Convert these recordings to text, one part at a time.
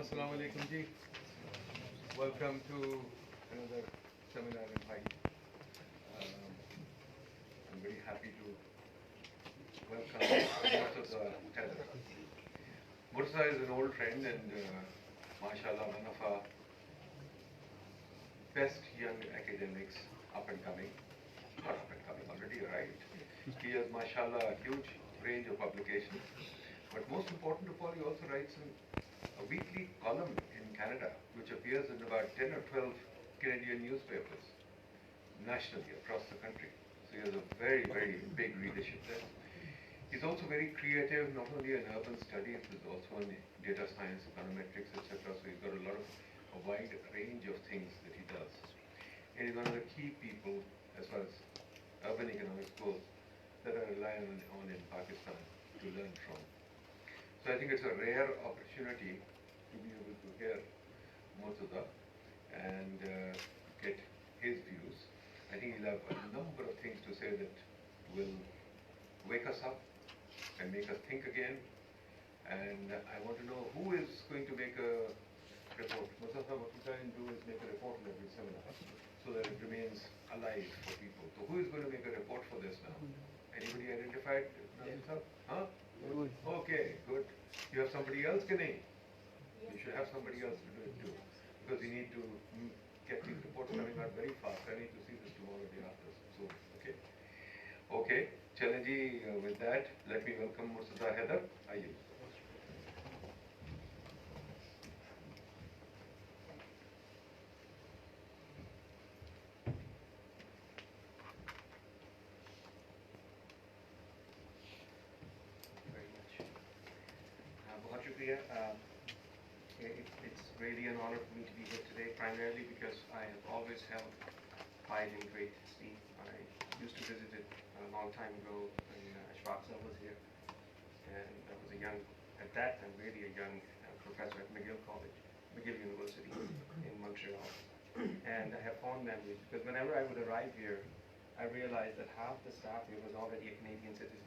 Assalamu alaikum ji. Welcome to another seminar in PIDE. I'm very happy to welcome Murtaza Haider. Murtaza is an old friend and mashallah one of our best young academics up and coming. Not up and coming, already arrived. He has mashallah a huge range of publications. But most important of all, he also writes a weekly column in Canada, which appears in about 10 or 12 Canadian newspapers, nationally, across the country. So he has a very, very big readership there. He's also very creative, not only in urban studies, but also in data science, econometrics, etc. So he's got a wide range of things that he does. And he's one of the key people, as far as urban economics goes, that I rely on in Pakistan to learn from. So I think it's a rare opportunity to be able to hear Murtaza and get his views. I think he'll have a number of things to say that will wake us up and make us think again. And I want to know who is going to make a report. Murtaza, what we try and do is make a report on every seminar so that it remains alive for people. So who is going to make a report for this now? Anybody identified? Yes. Huh? Good. Okay, good. You have somebody else, Kenny? You should have somebody else to do it too. Because you need to get these reports coming out very fast. I need to see this tomorrow, day after. So, okay. Okay, Challenge with that, let me welcome Murtaza Haider. Aye. बहुत शुक्रिया. It's really an honor for me to be here today, primarily because I have always held PIDE in great esteem. I used to visit it a long time ago when Sprawl was here, and I was at that time, really a young professor at McGill University in Montreal. And I have fond memories because whenever I would arrive here, I realized that half the staff here was already a Canadian citizen.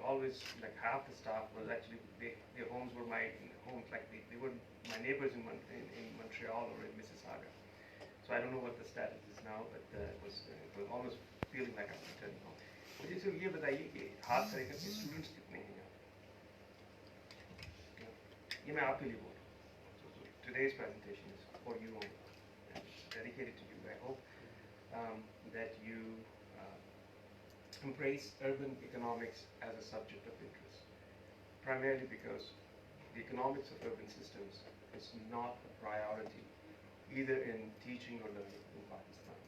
Always, like half the staff was actually, their homes were my homes, like they were my neighbors in Montreal or in Mississauga. So I don't know what the status is now, but it was almost feeling like I was returning home. मुझे सिर्फ ये बताइए कि हाथ खड़े करके students कितने हैं यहाँ? ये मैं आपके लिए बोल रहा हूँ. So today's presentation is for you only, and it's dedicated to you. I hope that you embrace urban economics as a subject of interest, primarily because the economics of urban systems is not a priority either in teaching or learning in Pakistan.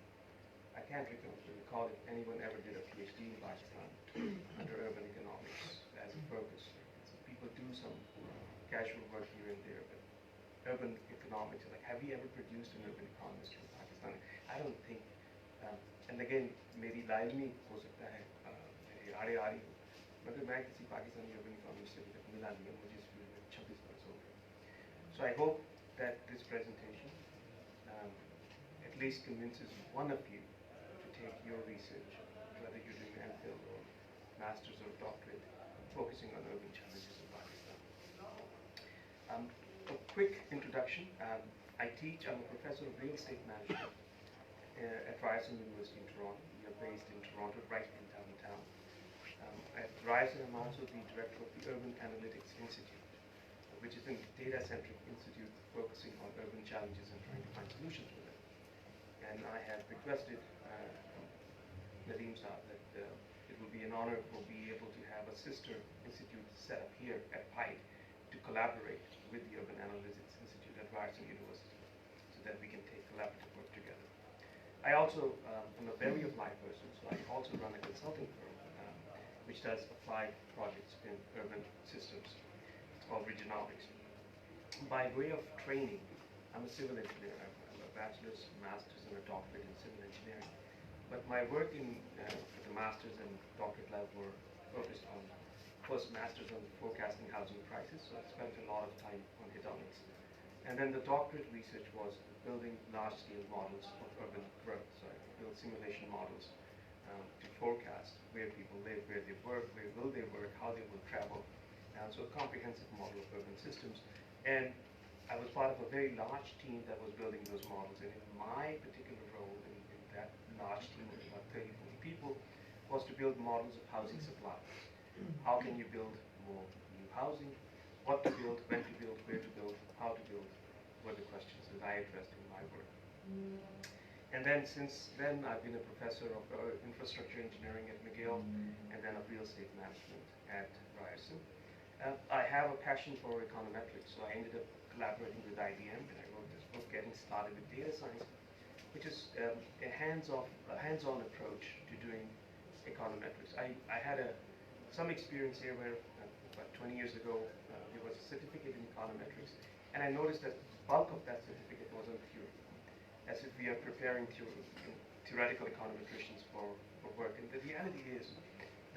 I can't recall if anyone ever did a PhD in Pakistan under urban economics as a focus. So people do some casual work here and there, but urban economics, like, have we ever produced an urban economist in Pakistan? I don't think. And again, मेरी लाइलमी हो सकता है, मेरी आड़े आ रही हो, मगर मैं किसी पाकिस्तानी urban economist से अभी तक मिला नहीं, मुझे इस फील्ड में 26 वर्ष हो गए. So I hope that this presentation at least convinces one of you to take your research, whether you're doing MPhil or master's or doctorate, focusing on urban challenges in Pakistan. A quick introduction. I'm a professor of real estate management at Ryerson University in Toronto. We are based in Toronto, right in downtown. At Ryerson, I'm also the director of the Urban Analytics Institute, which is a data-centric institute focusing on urban challenges and trying to find solutions for them. And I have requested Nadeem Saab that it will be an honor for be able to have a sister institute set up here at PIDE to collaborate with the Urban Analytics Institute at Ryerson University so that we can take collaborative work together. I also am a very applied person, so I also run a consulting firm which does applied projects in urban systems. It's called Regionalix. By way of training, I'm a civil engineer. I have a bachelor's, master's, and a doctorate in civil engineering. But my work at the master's and doctorate level were focused on, first master's on forecasting housing prices, so I spent a lot of time on hedonics. And then the doctorate research was building large-scale models of urban growth. So I built simulation models to forecast where people live, where they work, where will they work, how they will travel. So a comprehensive model of urban systems. And I was part of a very large team that was building those models, and in my particular role in that large team of about 30, 40 people was to build models of housing supply. How can you build more new housing? What to build, when to build, where to build, how to build were the questions that I addressed in my work. And then since then, I've been a professor of infrastructure engineering at McGill, and then of real estate management at Ryerson. I have a passion for econometrics, so I ended up collaborating with IBM, and I wrote this book, Getting Started with Data Science, which is a hands-on approach to doing econometrics. I had some experience here where about 20 years ago there was a certificate in econometrics, and I noticed that the bulk of that certificate was on theory, as if we are preparing theoretical econometricians for work. And the reality is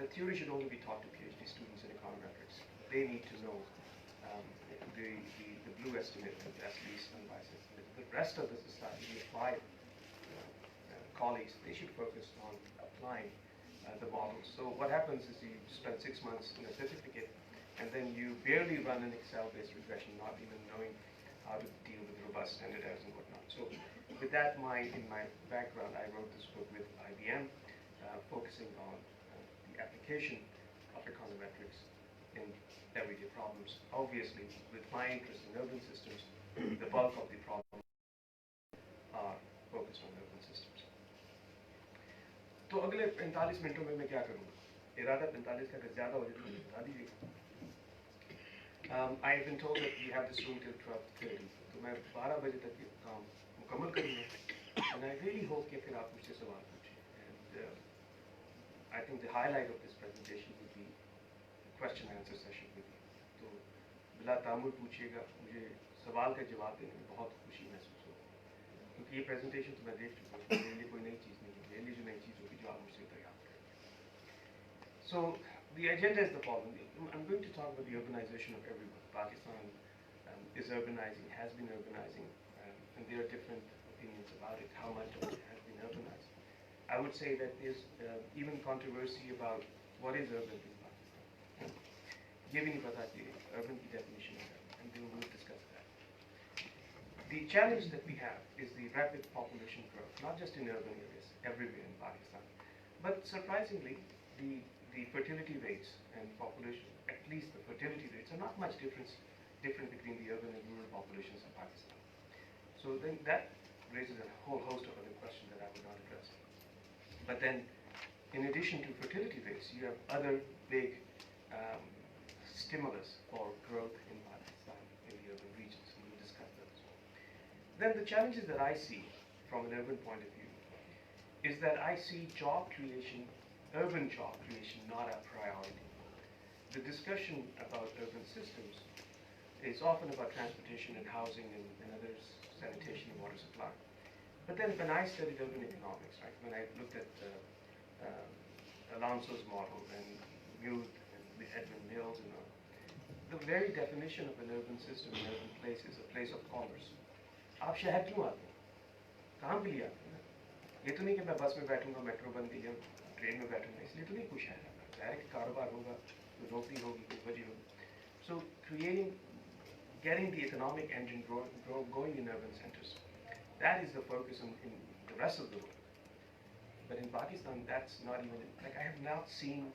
that theory should only be taught to PhD students in econometrics. They need to know the blue estimate, the best least unbiased estimate. The rest of the society, the applied colleagues, they should focus on applying the models. So what happens is you spend 6 months in a certificate, and then you barely run an Excel-based regression, not even knowing how to deal with robust standard errors and whatnot. So with that in my background, I wrote this book with IBM, focusing on the application of econometrics in everyday problems. Obviously, with my interest in urban systems, the bulk of the problems are focused on urban systems. तो अगले 45 मिनटों में मैं क्या करूँगा? इरादा 45 का अगर ज़्यादा हो जाए तो मुझे बता दीजिए। I have been told that we have this room till 12:30, तो मैं 12 बजे तक ये काम मुकम्मल करूँगा, and I really hope कि फिर आप मुझसे सवाल पूछें. And I think the highlight of this presentation would be the question and answer session with you. तो बिला तामुल पूछिएगा, मुझे सवाल का जवाब देने में बहुत खुशी महसूस होगी, क्योंकि ये presentation तो मैं देख चुका हूँ, मेरे लिए कोई नई चीज़ नहीं है, मेरे लिए जो नई चीज़ होगी जो आप मुझसे तैयार करें. So the agenda is the following. I'm going to talk about the urbanization of everyone. Pakistan is urbanizing, has been urbanizing, and there are different opinions about it, how much of it has been urbanized. I would say that there's even controversy about what is urban in Pakistan. ये भी नहीं पता कि urban की definition है, and we will discuss that. The challenge that we have is the rapid population growth, not just in urban areas, everywhere in Pakistan. But surprisingly, the fertility rates and population, at least the fertility rates, are not much different between the urban and rural populations of Pakistan. So then that raises a whole host of other questions that I will not address. But then, in addition to fertility rates, you have other big stimulus for growth in Pakistan in the urban regions, and we'll discuss those. Then the challenges that I see from an urban point of view is that I see job creation, urban job creation, not a priority. The discussion about urban systems is often about transportation and housing and others, sanitation and water supply. But then when I studied urban economics, right, when I looked at Alonso's model and Muth and Edwin Mills and all, the very definition of an urban system, an urban place, is a place of commerce. आप शहर क्यों आते हैं? कहाँ के लिए आते हैं? ये तो नहीं कि मैं बस में बैठूंगा, मेट्रो बन गई है, ट्रेन में बैठूंगा, इसलिए तो नहीं कुछ है. डायरेक्ट कारोबार होगा, कोई नौकरी होगी, कोई वजह होगी. So getting the economic engine going in urban centers, that is the focus in the rest of the world. But in Pakistan, that's not even, like, I have not seen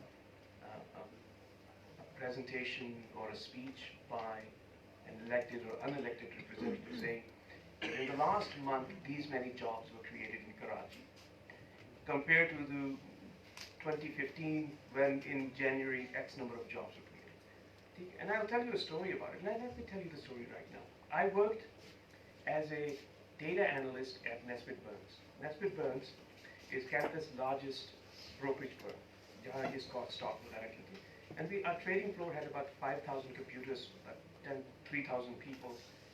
a presentation or a speech by an elected or unelected representative saying that in the last month, these many jobs were created in Karachi, compared to the 2015, when in January, X number of jobs were created. And I'll tell you a story about it. Let me tell you the story right now. I worked as a data analyst at Nesbitt Burns. Nesbitt Burns is Canada's largest brokerage firm. जहाँ ये stock वगैरह की थी. And our trading floor had about 5,000 computers, about 3,000 people.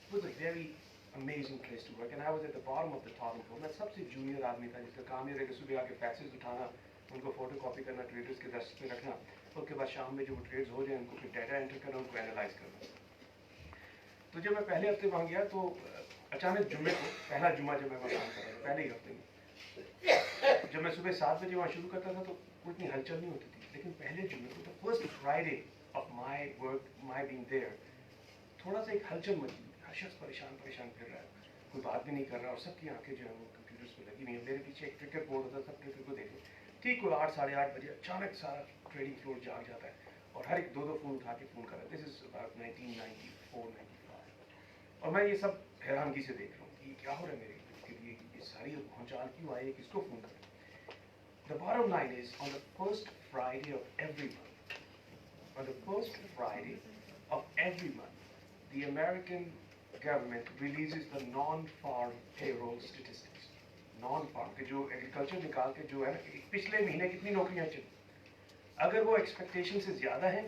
It was a very amazing place to work. And I was at the bottom of the totem pole. मैं सबसे junior आदमी था जिसका काम ये रहेगा सुबह आके faxes उठाना, उनको photocopy करना, traders के desk पे रखना, उसके बाद शाम में जो trades हो जाए उनको फिर data enter करना, उनको analyze करना. तो जब मैं पहले हफ्ते वहाँ गया तो अचानक जुम्मे को, पहला जुम्मा जब मैं वहाँ काम कर रहा था, पहले ही हफ्ते में, जब मैं सुबह 7 बजे वहाँ शुरू करता था तो कोई इतनी हलचल नहीं होती थी. लेकिन पहले जुम्मे को, the first Friday of my work, my being there, थोड़ा सा एक हलचल मची, हर शख्स परेशान फिर रहा है, कोई बात भी नहीं कर रहा और सबकी आंखें जो है वो कंप्यूटर्स पे लगी हुई हैं। मेरे पीछे एक ट्रिगर बोर्ड होता है, सब ट्रिगर को देखें, ठीक कोई 8 साढ़े 8 बजे अचानक सारा ट्रेडिंग फ्लोर जाग जाता है और हर एक दो फ़ोन उठा के फ़ोन कर रहा है। दिस इज अबाउट 1994-95 और मैं ये सब हैरानगी से देख रहा हूँ कि क्या हो रहा है मेरे लिए, ये सारी भौचाल क्यों आई है, किसको फ़ोन करें। The bottom line is, on the first Friday of every month, the American government releases the non-farm payroll statistics. Non-farm के जो एग्रीकल्चर निकाल के जो है ना, पिछले महीने कितनी नौकरियां चली, अगर वो एक्सपेक्टेशन से ज़्यादा है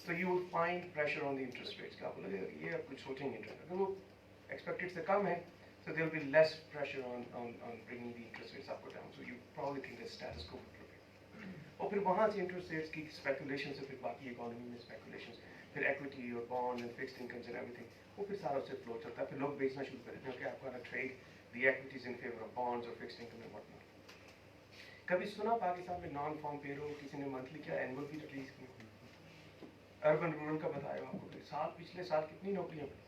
तो you will find pressure on the interest rates. का बोला ये आप कुछ सोचेंगे इंटरेस्ट, अगर वो एक्सपेक्टेड से कम है so there will be less pressure on bringing the interest rates up or down. So you probably think that status quo will prevail. और फिर वहाँ से interest rates की speculation से फिर बाकी economy में speculations, फिर equity और bond and fixed incomes and everything, वो फिर सारा उससे flow चलता है, फिर लोग बेचना शुरू कर देते हैं कि आपको ना trade the equities in favor of bonds or fixed income and whatnot. कभी सुना पाकिस्तान में नॉन फॉर्म पेरोल किसी ने मंथली क्या एनुअल भी रिलीज की? अर्बन रूरल का बताया आपको, साल पिछले साल कितनी नौकरियां बनी,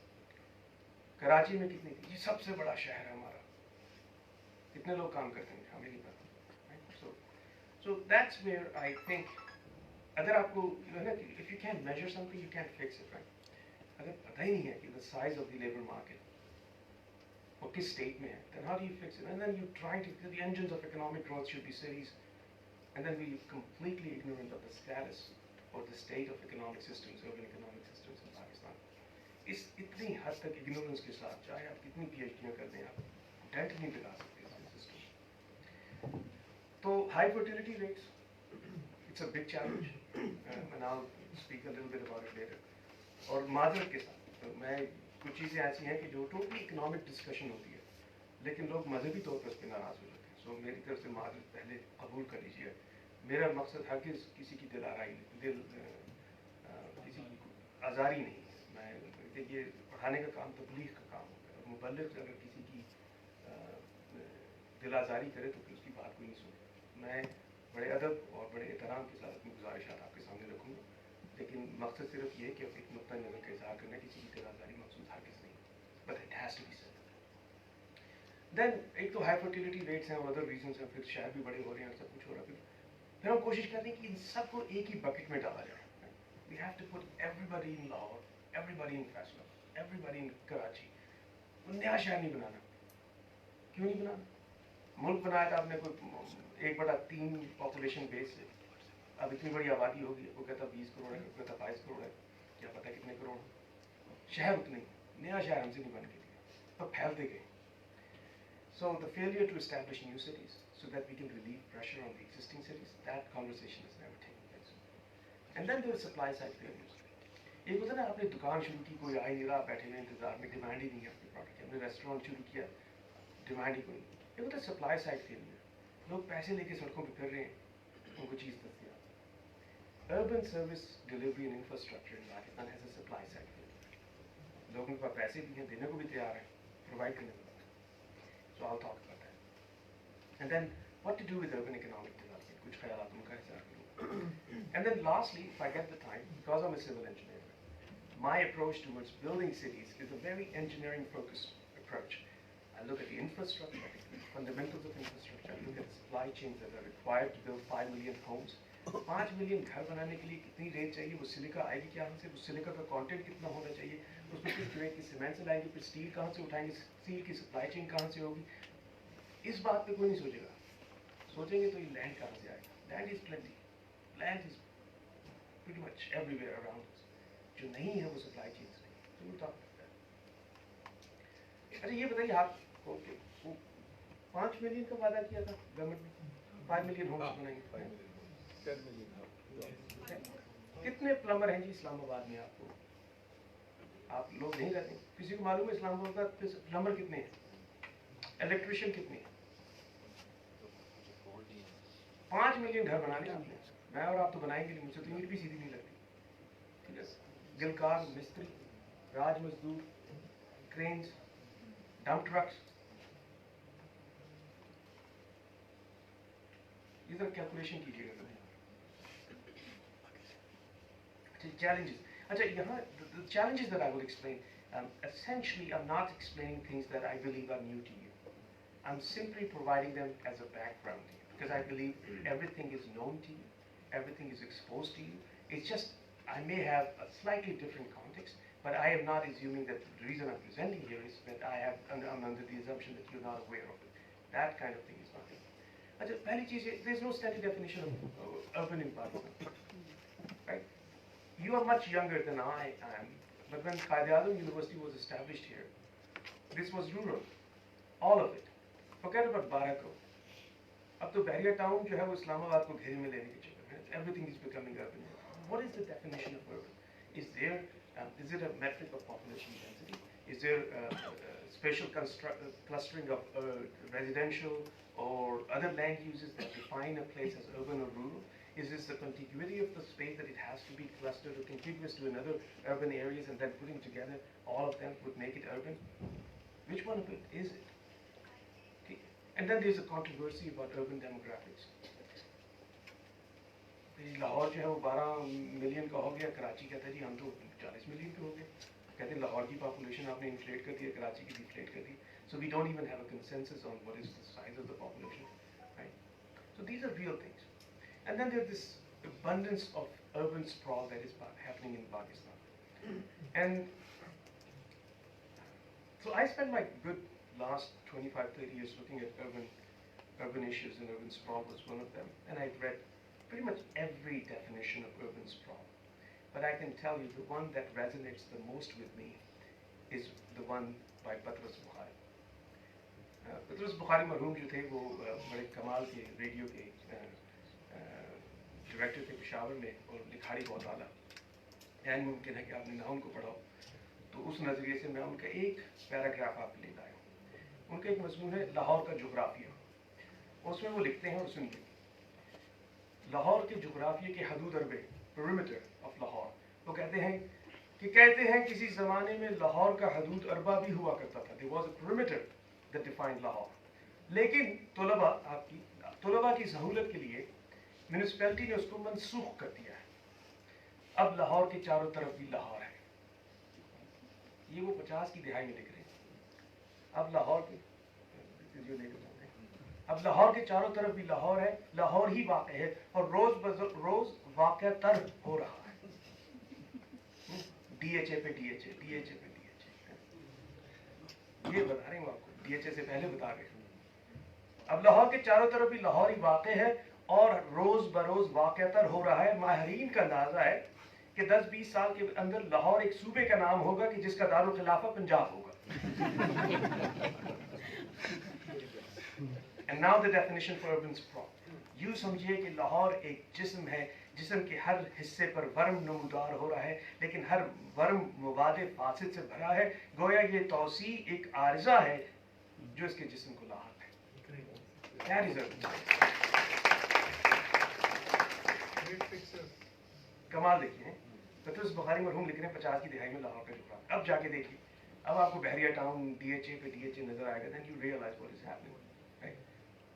कराची में कितनी थी, ये सबसे बड़ा शहर है हमारा, कितने लोग काम करते हैं हमें नहीं पता। So that's where I think, अगर आपको है ना, if you can't measure something you can't fix it, right? अगर पता ही नहीं है कि the size of the labor market और किस state में है, then how do you fix it? And then you try to, the engines of economic growth should be cities, and then we're completely ignorant of the status or the state of economic systems, urban economic systems in Pakistan. इस इतनी हद तक ignorance के साथ चाहे आप कितनी PhDयाँ कर दें, आप डेंट नहीं लगा सकते इस सिस्टम। तो high fertility rates, it's a big challenge, and I will speak a little bit about it later. और माजरत के साथ तो मैं कुछ चीज़ें ऐसी हैं कि जो टोटली इकोनॉमिक डिस्कशन होती है लेकिन लोग मजहबी तौर पर उस पर नाराज़ हो जाते हैं। सो मेरी तरफ से माजरत पहले कबूल कर लीजिए। मेरा मकसद हरगिज़ किसी की किसी की आज़ारी नहीं है। ये पढ़ाने का काम तबलीग का काम होता है, और मुबल्लिग अगर किसी की दिल आज़ारी करे तो फिर उसकी बात कोई नहीं सुने। मैं बड़े अदब और बड़े एहतराम के साथ अपनी गुजारिशात आपके सामने रखूँगा, लेकिन मकसद सिर्फ ये कि एक नुक्ता नज़र का इज़हार करना, किसी की दिल आज़ारी मकसूद हरगिज़ नहीं, but it has to be said. Then एक तो हाई फर्टिलिटी रेट्स हैं और अदर रीजंस हैं, फिर शहर भी बड़े हो रहे हैं, सब कुछ हो रहा है, फिर हम कोशिश करते हैं कि इन सबको एक ही बकेट में डाला जाए। We have to put everybody in Lahore, everybody in Faisalabad, everybody in Karachi। नया शहर नहीं बनाना, क्यों नहीं बनाना? मुल्क बनाया था आपने कोई 1/3 पॉपुलेशन बेस से, अब इतनी बड़ी आबादी होगी, वो कहता 20 करोड़ है, वो कहता 22 करोड़ है, क्या पता कितने करोड़। शहर उतने, नया शहर हमसे नहीं बन के दिया, तो फैलते गए। So the failure to establish new cities so that we can relieve pressure on the existing cities, that conversation is never taken place. And then there are supply side failures. एक होता है ना, आपने दुकान शुरू की, कोई आ ही नहीं रहा, बैठे हुए इंतजार में, डिमांड ही नहीं है अपने प्रोडक्ट की, हमने रेस्टोरेंट शुरू किया, डिमांड ही कोई। एक होता है सप्लाई साइड फेलियर, लोग पैसे लेके सड़कों पे फिर रहे हैं, उनको चीज़ दस्तियाब। Urban service delivery and infrastructure in Pakistan has a supply side failure. लोगों के पास पैसे भी हैं, देने को भी तैयार हैं, प्रोवाइड करने को। So I will talk about that. And then what to do with urban economic development, कुछ ख्यालात उनका इज़हार करूँगा। And then lastly, if I get the time, because I am a civil engineer, my approach towards building cities is a very engineering focused approach. I look at the infrastructure, I look at the fundamentals of infrastructure, I look at the supply chains that are required to build 5 million homes. 5 million घर बनाने के लिए कितनी रेत चाहिए, वो silica आएगी क्या से, वो सिलिका का कंटेंट कितना होना चाहिए, उसमें किस तरह की सीमेंट से लाएंगे, फिर स्टील कहाँ से उठाएंगे, स्टील की सप्लाई चेन कहाँ से होगी, इस बात पे कोई नहीं सोचेगा। सोचेंगे तो ये लैंड कहाँ से आएगा। Land is plenty, land is pretty much everywhere around us. जो नहीं है वो सप्लाई चेन्स नहीं, तो वो टॉक करता है। अच्छा ये बताइए आप, ओके वो 5 मिलियन का वादा किया था गवर्नमेंट ने, 5 मिलियन होम्स बनाएंगे, 10 मिलियन। कितने प्लम्बर हैं जी इस्लामाबाद में? आपको, आप लोग नहीं रहते, किसी को मालूम है इस्लामाबाद का प्लम्बर कितने हैं, इलेक्ट्रिशियन कितने हैं? 5 मिलियन घर बनाने आपने, मैं और आप तो बनाएंगे नहीं, मुझसे तो ईंट भी सीधी नहीं लगती, ठीक है। गिलकार, मिस्त्री, राज मजदूर, क्रेन्स, डंप ट्रक्स, इधर कैलकुलेशन कीजिएगा। अच्छा चैलेंजेस, यहाँ the challenges that I will explain, essentially I'm not explaining things that I believe are new to you. I'm simply providing them as a background to you because I believe everything is known to you, everything is exposed to you. It's just I may have a slightly different context, but I am not assuming that the reason I'm presenting here is that I'm under the assumption that you're not aware of it. That kind of thing is not there. पहली चीज़ है, there's no standard definition of urban in Pakistan, right? You are much younger than I am, but when PIDE University was established here, this was rural, all of it. Forget about Barako. अब तो बहरिया town जो है वो इस्लामाबाद को घेरे में लेने की चक्कर है. Everything is becoming urban. What is the definition of urban? Is it a metric of population density? Is there spatial clustering of residential or other land uses that define a place as urban or rural? Is this the contiguity of the space that it has to be clustered or contiguous to another urban areas and then putting together all of them would make it urban? Which one of it is it? Okay. And then there's a controversy about urban demographics. Lahore जो है वो 12 million का हो गया, कराची कहता है जी हम तो 40 मिलियन के हो गए. कहते हैं लाहौर की पॉपुलेशन आपने इन्फ्लेट कर दी, कराची की डिफ्लेट कर दी. So we don't even have a consensus on what is the size of the population, right? So these are real things. And then there's this abundance of urban sprawl that is happening in Pakistan. And so I spent my good last 25-30 years looking at urban issues, and urban sprawl was one of them. And I've read pretty much every definition of urban sprawl. But I can tell you the one that resonates the most with me is the one by Murtaza. Murtaza Bukhari मरहूम जो थे वो बड़े कमाल के radio के director थे पेशावर में, और लिखाड़ी बहुत आला. यानी मुमकिन है कि आपने ना उनको पढ़ा हो, तो उस नज़रिए से मैं उनका एक पैराग्राफ आपके लिए लाया हूँ. उनका एक मजमून है लाहौर का जोग्राफिया. उसमें वो लिखते हैं, और सुनिए, लाहौर के जोग्राफिया के हदूद अरबे, perimeter of लाहौर. वो कहते हैं किसी ज़माने में लाहौर का हदूद अरबा भी हुआ करता था. There was a perimeter that defined Lahore. लेकिन तलबा की सहूलत के लिए म्यूनिसिपैलिटी ने उसको मनसूख कर दिया है. अब लाहौर के चारों तरफ भी लाहौर है. ये वो 50 की दिहाई में लिख रहे हैं. अब लाहौर के चारों तरफ भी लाहौर है, लाहौर ही वाक़ है, और रोज वाक़ तर हो रहा है. DHA पे DHA. ये बता रहे हूँ आपको, DHA से पहले बता रहे हैं. अब लाहौर के चारों तरफ भी लाहौर ही वाक़ है और रोज बरोज वाक़ तर हो रहा है. माहिरीन का अंदाजा है कि 10-20 साल के अंदर लाहौर एक सूबे का नाम होगा कि जिसका दारुल खिलाफा पंजाब होगा. And now the definition for urban sprawl. यूँ समझिए कि लाहौर एक जिस्म है, जिस्म के हर हिस्से पर वर्म नमूदार हो रहा है, लेकिन हर वर्म मवादे फासिद से भरा है. गोया ये तौसी एक आर्जा है जो इसके जिस्म को लाहक है. That is urban. कमाल देखिए, मरतज़ा बुखारी मरहूम लिख रहे हैं 50 की दिहाई में लाहौर का जोग्राफिया. अब जाके देखिए, अब आपको बहरिया टाउन DHA पे DHA नजर आएगा. Then you realize what is happening. Right?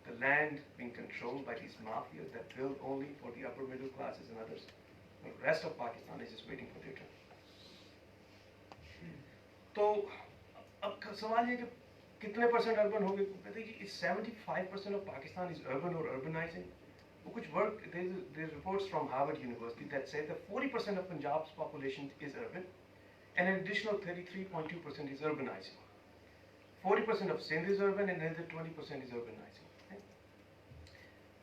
The land being controlled by these mafias that build only for the upper middle classes and others. The rest of Pakistan is just waiting for their turn. तो अब सवाल ये कि कितने percent urban हो गए? कहते हैं कि 75% of Pakistan is urban or urbanizing. वो कुछ work, there's reports from Harvard University that say that 40% of Punjab's population is urban, and an additional 33.2% is urbanizing. 40% of Sindh is urban, and another 20% is urbanizing. Okay?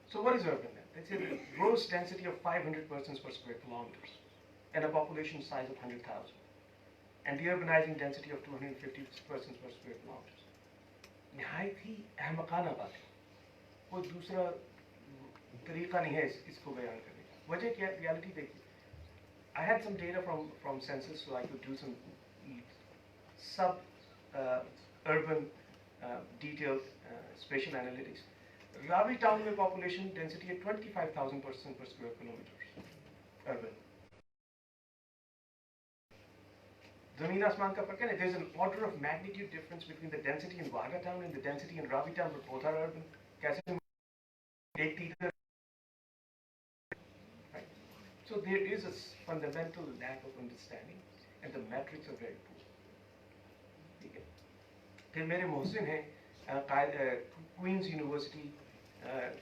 So what is urban then? Let's say the gross density of 500 persons per square kilometers, and a population size of 100,000, and the urbanizing density of 250 persons per square kilometers. निहायत ही अहमकाना बात है. कोई दूसरा तरीका नहीं है इसको बयान करने का. वजह क्या? रियलिटी देखिए. I had some data from census, so I could do some urban detailed spatial analytics. Ravi town में population density है 25,000 person per square kilometers. Urban. ज़मीन आसमान का फर्क है. There's an order of magnitude difference between the density in Wagah town and the density in Ravi town, but both are urban. कैसे? एक तीसरा. So there is a fundamental lack of understanding and the metrics are very poor. ठीक है. फिर मेरे मोहसिन हैं queen's university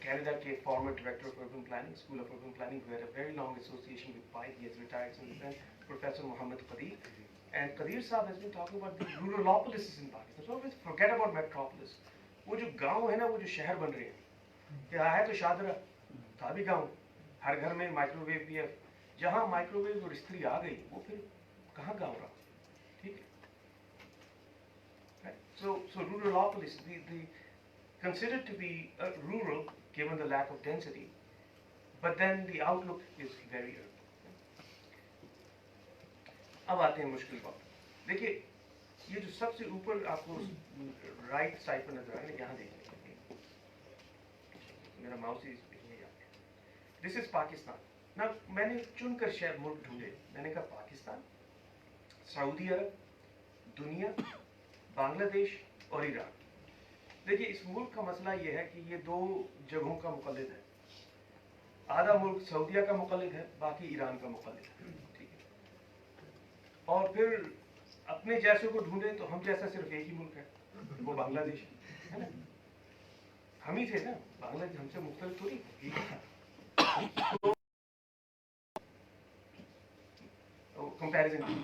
Canada के former director of urban planning, School of Urban Planning, who had a very long association with PIDE. He has retired since then. Professor Muhammad Qadir. And Qadir Saab has been talking about the ruralopolis in Pakistan. So always forget about metropolis. वो जो गांव है ना, वो जो शहर बन रहे हैं. क्या है तो शादरा था भी गांव. हर घर में माइक्रोवेव भी है. जहाँ माइक्रोवेव और स्त्री आ गई, वो फिर कहाँ गांव रहा? ठीक है. So ruralopolis, the considered to be rural given the lack of density, but then the outlook is very urban. अब आते हैं मुश्किल बात. देखिए, ये जो सबसे ऊपर आपको राइट साइड पर नजर आ रहा है, यहाँ देखिए, मेरा माउस ही इसमें जाता है. This is Pakistan. ना मैंने चुनकर शहर मुल्क ढूंढे. मैंने कहा पाकिस्तान, सऊदी अरब, दुनिया, बांग्लादेश और ईरान. देखिए, इस मुल्क का मसला ये है कि ये दो जगहों का मुक़ल्लिद है. आधा मुल्क सऊदीया का मुक़ल्लिद है, बाकी ईरान का मुक़ल्लिद है. ठीक है. और फिर अपने जैसे को ढूंढे तो हम जैसा सिर्फ एक ही मुल्क है, वो बांग्लादेश है ना. हम ही थे ना, बांग्लादेश हमसे मुख्तलिफ थोड़ी. कंपैरिजन.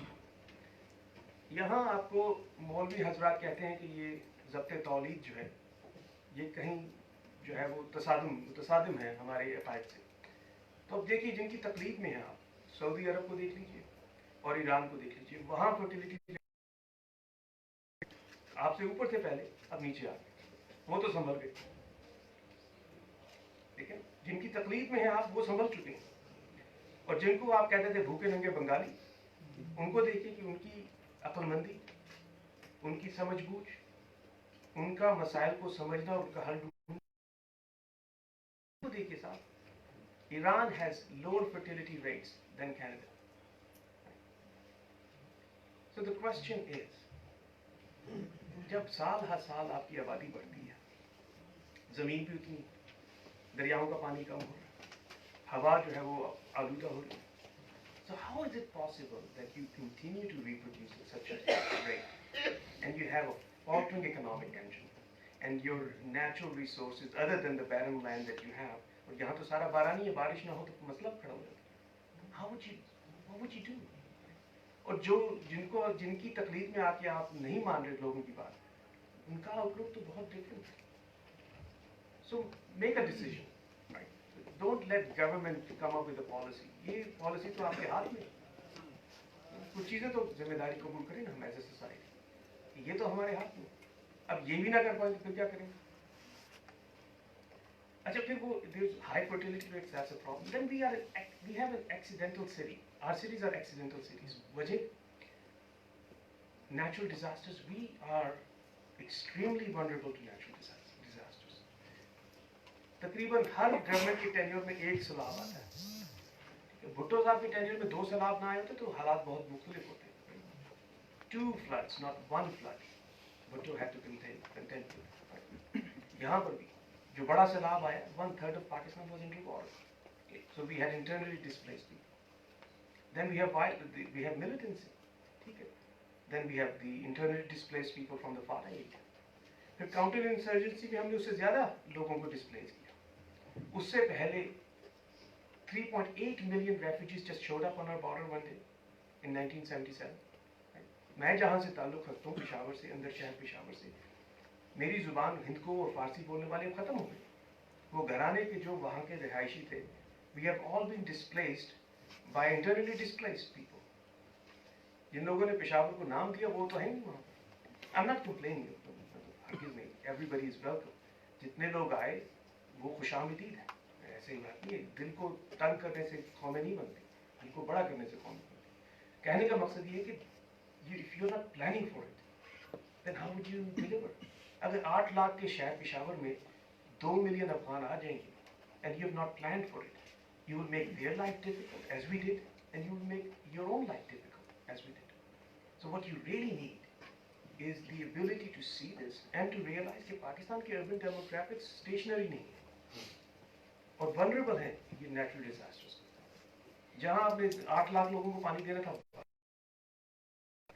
यहाँ आपको मौलवी हजरात कहते हैं कि ये ज़ब्ते तौलीद जो है, ये कहीं जो है वो तसादुम है हमारे अकायद से. तो अब देखिए, जिनकी तकलीफ में है आप, सऊदी अरब को देख लीजिए और ईरान को देख लीजिए. वहाँ फर्टिलिटी आपसे ऊपर थे पहले, अब नीचे आ गए. वो तो संभल गए. ठीक है. जिनकी तकलीफ में है आप, वो संभल चुके हैं. और जिनको आप कहते थे भूखे नंगे बंगाली, उनको देखिए कि उनकी अक्लमंदी, उनकी समझबूझ, उनका मसाइल को समझना, उनका हल ढूंढना. देखिए साहब, Iran has lower fertility rates than Canada. So the question is, जब साल हर साल आपकी आबादी बढ़ती है, जमीन भी उतनी, दरियाओं का पानी कम हो रहा है, हवा जो है वो आलूदा हो रही है. So how is it possible that you continue to reproduce at such a rate, and you have a faltering economic engine, and your natural resources, other than the barren land that you have, और यहाँ तो सारा बारानी है, बारिश ना हो तो मतलब खड़ा हो जाता. What would you do? और जिनकी तकलीफ में आके आप नहीं मान रहे लोगों की बात, उनका आउटलुक तो बहुत डिफरेंट है. So make a decision. Don't let government come up with a policy. ये पॉलिसी तो आपके हाथ में. कुछ चीज़ें तो जिम्मेदारी कबूल करें ना हम एज ए सोसाइटी. ये तो हमारे हाथ में. अब ये भी ना कर पाए तो फिर क्या करें? अच्छा, फिर वो high fertility rates, that's a problem. Then we have an accidental city. Our cities are accidental cities. वजह natural disasters. We are extremely vulnerable to natural disasters. तकरीबन हर गवर्नमेंट के टेन्योर में एक सैलाब आता है. भुट्टो साहब के टेन्योर में 2 सैलाब ना आए होते तो हालात बहुत मुख्तलिफ होते. 2 floods, not 1 flood. Bhutto had to contend with. यहाँ पर भी जो बड़ा सैलाब आया, 1/3 of Pakistan was under water. Okay. So we had internally displaced people. Then we have militancy. Okay. Then we have the internally displaced people from the far area. फिर counter insurgency में हमने उससे ज़्यादा लोगों को डिस्प्लेस किया. उससे पहले 3.8 million refugees just showed up on our border one day in 1977. मैं जहाँ से ताल्लुक़ रखता हूँ, पेशावर से, अंदर शहर पेशावर से, मेरी ज़ुबान हिंदको और फारसी बोलने वाले ख़त्म हो गए. वो घराने के जो वहाँ के रिहायशी थे, we have all been displaced by internally displaced people. जिन लोगों ने पेशावर को नाम दिया वो तो है नहीं वहाँ. I'm not complaining. Forgive me. Everybody is welcome. जितने लोग आए वो खुशामदीद है. ऐसे ही बात नहीं है. दिल को तंग करने से कौमें नहीं बनती, दिल को बड़ा करने से कौमें बनती. कहने का मकसद ये है कि if you're not planning for it, then how would you deliver? अगर 8 लाख के शहर पेशावर में 2 मिलियन अफगान आ जाएंगे, and you have not planned for it, you will make their life difficult as we did, and you will make your own life difficult as we did. So what you really need is the ability to see this and to realize कि पाकिस्तान के urban demographics stationary नहीं है और vulnerable हैं ये natural disasters. जहाँ आपने 8 लाख लोगों को पानी देना था,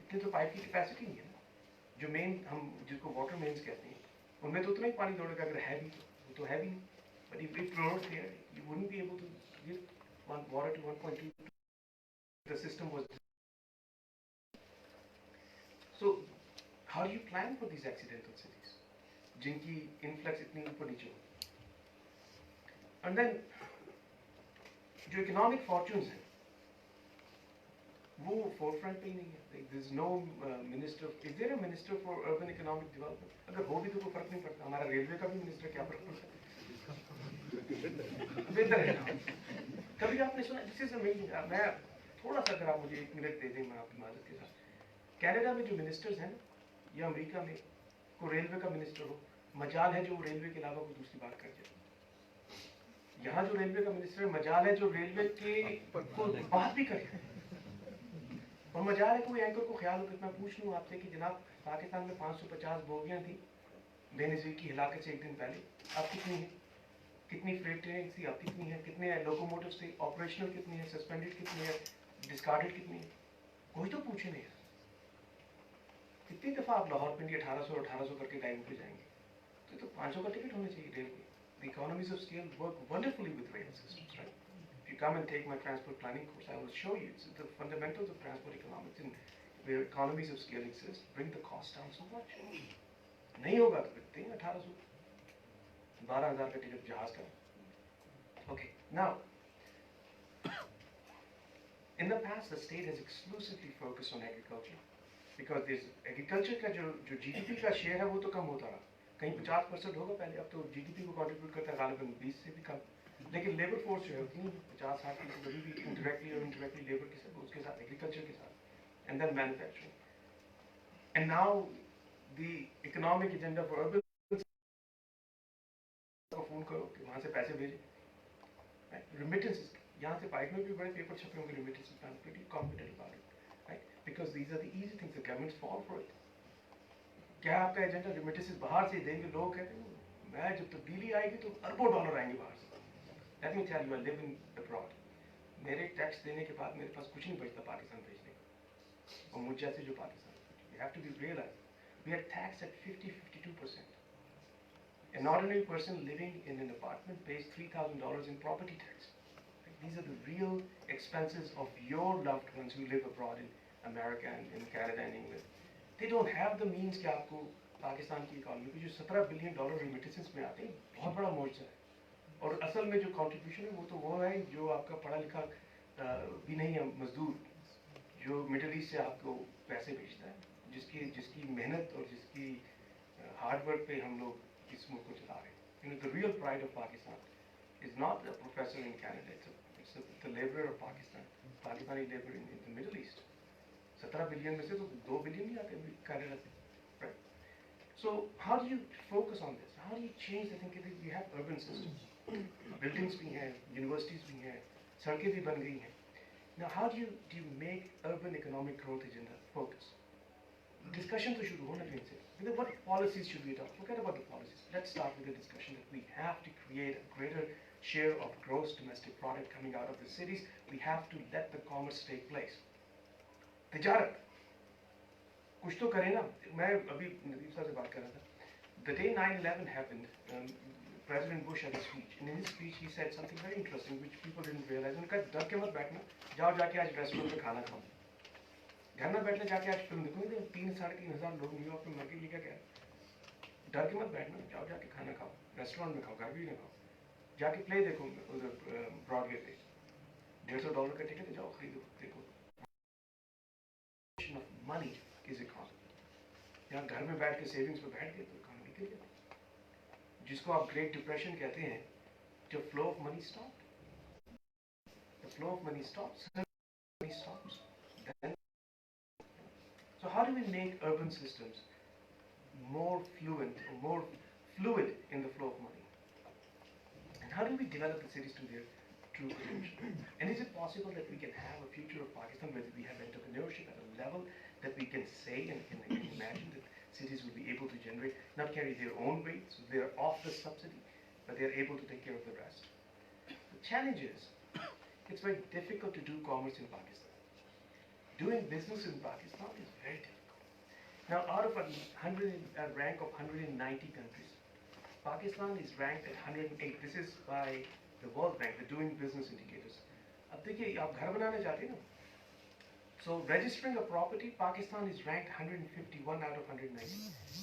इतने तो पाइप की कैपेसिटी नहीं है ना। जो मेन हम जिसको वाटर मेन्स कहते हैं, उनमें तो उतना ही पानी दौड़ेगा अगर है भी, तो वो तो है भी नहीं. But if it flowed there, you wouldn't be able to give one water to 1.2. The system was. So, how do you plan for these accidental cities? जिनकी influx इतनी ऊपर नीचे हो. And then जो economic fortunes हैं, वो forefront पे ही नहीं है. Like, there's no minister. Is there a minister for urban economic development? अगर हो भी तो कोई फर्क नहीं पड़ता. हमारा रेलवे का भी मिनिस्टर क्या फर्क पड़ता है? बेहतर है ना. कभी आपने सुना? This is amazing. मैं थोड़ा सा अगर आप मुझे 1 मिनट दे दें, मैं आपकी मदद के साथ. कनाडा में जो मिनिस्टर्स हैं या अमेरिका में कोई रेलवे का मिनिस्टर हो, मजाल है जो रेलवे के अलावा कोई दूसरी बात कर जाए. यहाँ जो रेलवे का मिनिस्टर है, मजाल है जो रेलवे के कोई बात भी करे. और मजाल है कोई एंकर को ख्याल हो कि मैं पूछ लूँ आपसे कि जनाब पाकिस्तान में 550 बोगियाँ थी बेनज़ीर की हिलाकत से 1 दिन पहले, अब कितनी है? कितनी फ्रेट ट्रेन थी, अब कितनी है? कितने लोकोमोटिव्स थे? ऑपरेशनल कितनी है? सस्पेंडेड कितनी है? डिस्कार्डेड कितनी है? कोई तो पूछे नहीं. कितनी दफ़ा आप लाहौर पिंडी 1800 करके टाइम पे जाएंगे? तो 500 का टिकट होना चाहिए railway. The economies of scale work wonderfully with rail systems, right? If you come and take my transport planning course, I will show you it's the fundamentals of transport economics and where economies of scale exist, bring the cost down so much. नहीं होगा तो फिर 1800, 12,000 का ticket जहाज का. Okay, now in the past the state has exclusively focused on agriculture because there's agriculture का जो GDP का शेयर है वो तो कम होता रहा. कहीं 50% होगा पहले, अब तो जीडीपी को कंट्रीब्यूट करता है गालिबन 20 से भी कम. लेकिन लेबर फोर्स जो है उतनी 50-60% अभी भी इंडायरेक्टली और इनडायरेक्टली लेबर के साथ, उसके साथ एग्रीकल्चर के साथ, and then manufacturing. And now the economic agenda for urban को फोन करो कि वहाँ से पैसे भेजें. रेमिटेंसेस, यहाँ से पाइड में भी बड़े पेपर छपे होंगे remittances. I am pretty confident about it, right? Because these are the easy things the governments fall for it. क्या आपका एजेंडा रेमिटेंसेस बाहर से देंगे? लोग कहते हैं मैं जब तब्दीली आएगी तो अरबों डॉलर आएंगे बाहर से. Let me tell you, I live in abroad. मेरे टैक्स देने के बाद मेरे पास कुछ नहीं बचता पाकिस्तान भेजने का. और मुझ जैसे जो Pakistan, you have to be realize we are tax at 50-52%. An ordinary person living in an apartment pays $3,000 in property tax. These are the real expenses of your loved ones who live abroad in America and in Canada and England. They don't have the means कि आपको पाकिस्तान की economy की जो $17 billion remittances में आते हैं, बहुत बड़ा मोर्चा है. और असल में जो कंट्रीब्यूशन है वो है जो आपका पढ़ा लिखा भी नहीं है मजदूर, जो मिडिल ईस्ट से आपको पैसे भेजता है, जिसकी मेहनत और जिसकी हार्ड वर्क पे हम लोग इस मुल्क को चला रहे हैं. You know, the real pride of Pakistan is not a professor in Canada, it's the laborer of Pakistan, Pakistani labor in the Middle East. 17 billion में से तो 2 बिलियन ही आते हैं कनाडा से, right? So how do you focus on this? How do you change the thinking? We have urban systems, buildings भी हैं, universities भी हैं, सड़कें भी बन गई हैं. Now how do you make urban economic growth agenda focus? Discussion तो शुरू होना चाहिए. What policies should we adopt? Forget about the policies. Let's start with the discussion that we have to create a greater share of gross domestic product coming out of the cities. We have to let the commerce take place. तिजारत कुछ तो करें ना. मैं अभी नदीम साहब से बात कर रहा था. The day 9/11 happened, President Bush had a speech, and in his speech he said something very interesting which people didn't realize. उन्होंने कहा डर के मत बैठना, जाओ जाके आज रेस्टोरेंट में खाना खाओ. घर में बैठने जाके आज फिल्म देखोगे 3-3,500 लोग न्यूयॉर्क में मर गए. ये क्या कह रहा है? डर के मत बैठना, जाओ जाके खाना खाओ, रेस्टोरेंट में खाओ, घर भी ना खाओ. जाके प्ले देखो उधर ब्रॉडवे पे, $150 का टिकट है, जाओ खरीदो देखो. Money is economy. यहाँ घर में बैठ के सेविंग्स पे बैठ गए तो इकोनॉमी गिर जाती. जिसको आप ग्रेट डिप्रेशन कहते हैं, जब flow of money stop, the flow of money stops, money stops. So how do we make urban systems more fluid in the flow of money? And how do we develop the cities to their true potential? And is it possible that we can have a future of Pakistan where we have entrepreneurship at a level that we can say and imagine that cities will be able to generate, not carry their own weight, so they are off the subsidy, but they are able to take care of the rest? The challenge is, it's very difficult to do commerce in Pakistan. Doing business in Pakistan is very difficult. Now, out of a rank of 190 countries, Pakistan is ranked at 108. This is by the World Bank, the Doing Business Indicators. अब देखिए आप घर बनाना चाहते हैं ना, so registering a property, Pakistan is ranked 151 out of 190.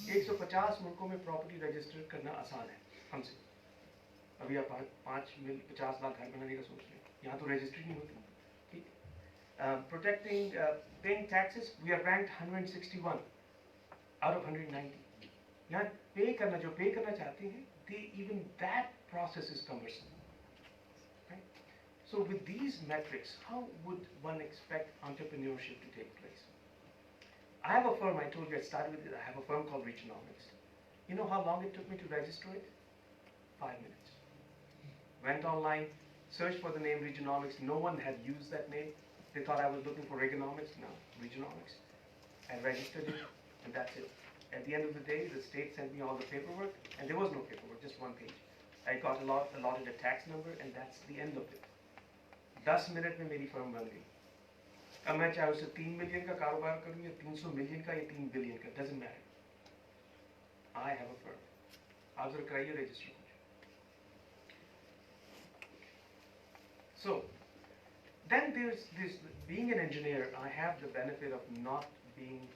150 मुल्कों में property register करना आसान है हमसे. अभी आप 50 लाख घर बनाने का सोच रहे हैं, यहाँ तो registry नहीं होती. ठीक? Protecting, paying taxes, we are ranked 161 out of 190. यहाँ pay करना, जो pay करना चाहते हैं, even that process is cumbersome. So with these metrics, how would one expect entrepreneurship to take place? I have a firm, I told you I started with it, I have a firm called Regionomics. You know how long it took me to register it? 5 minutes. Went online, searched for the name Regionomics, no one had used that name. They thought I was looking for Reaganomics, no, Regionomics. I registered it, and that's it. At the end of the day, the state sent me all the paperwork, and there was no paperwork, just one page. I got allotted a tax number, and that's the end of it. 10 minute में मेरी firm बन गई. अब मैं चाहे उसे 3 million का कारोबार करूं या 300 मिलियन का या 3 बिलियन का, doesn't matter. I have a firm. आप जरा कराइए register. So, then there's this, being an engineer, I have the benefit of not being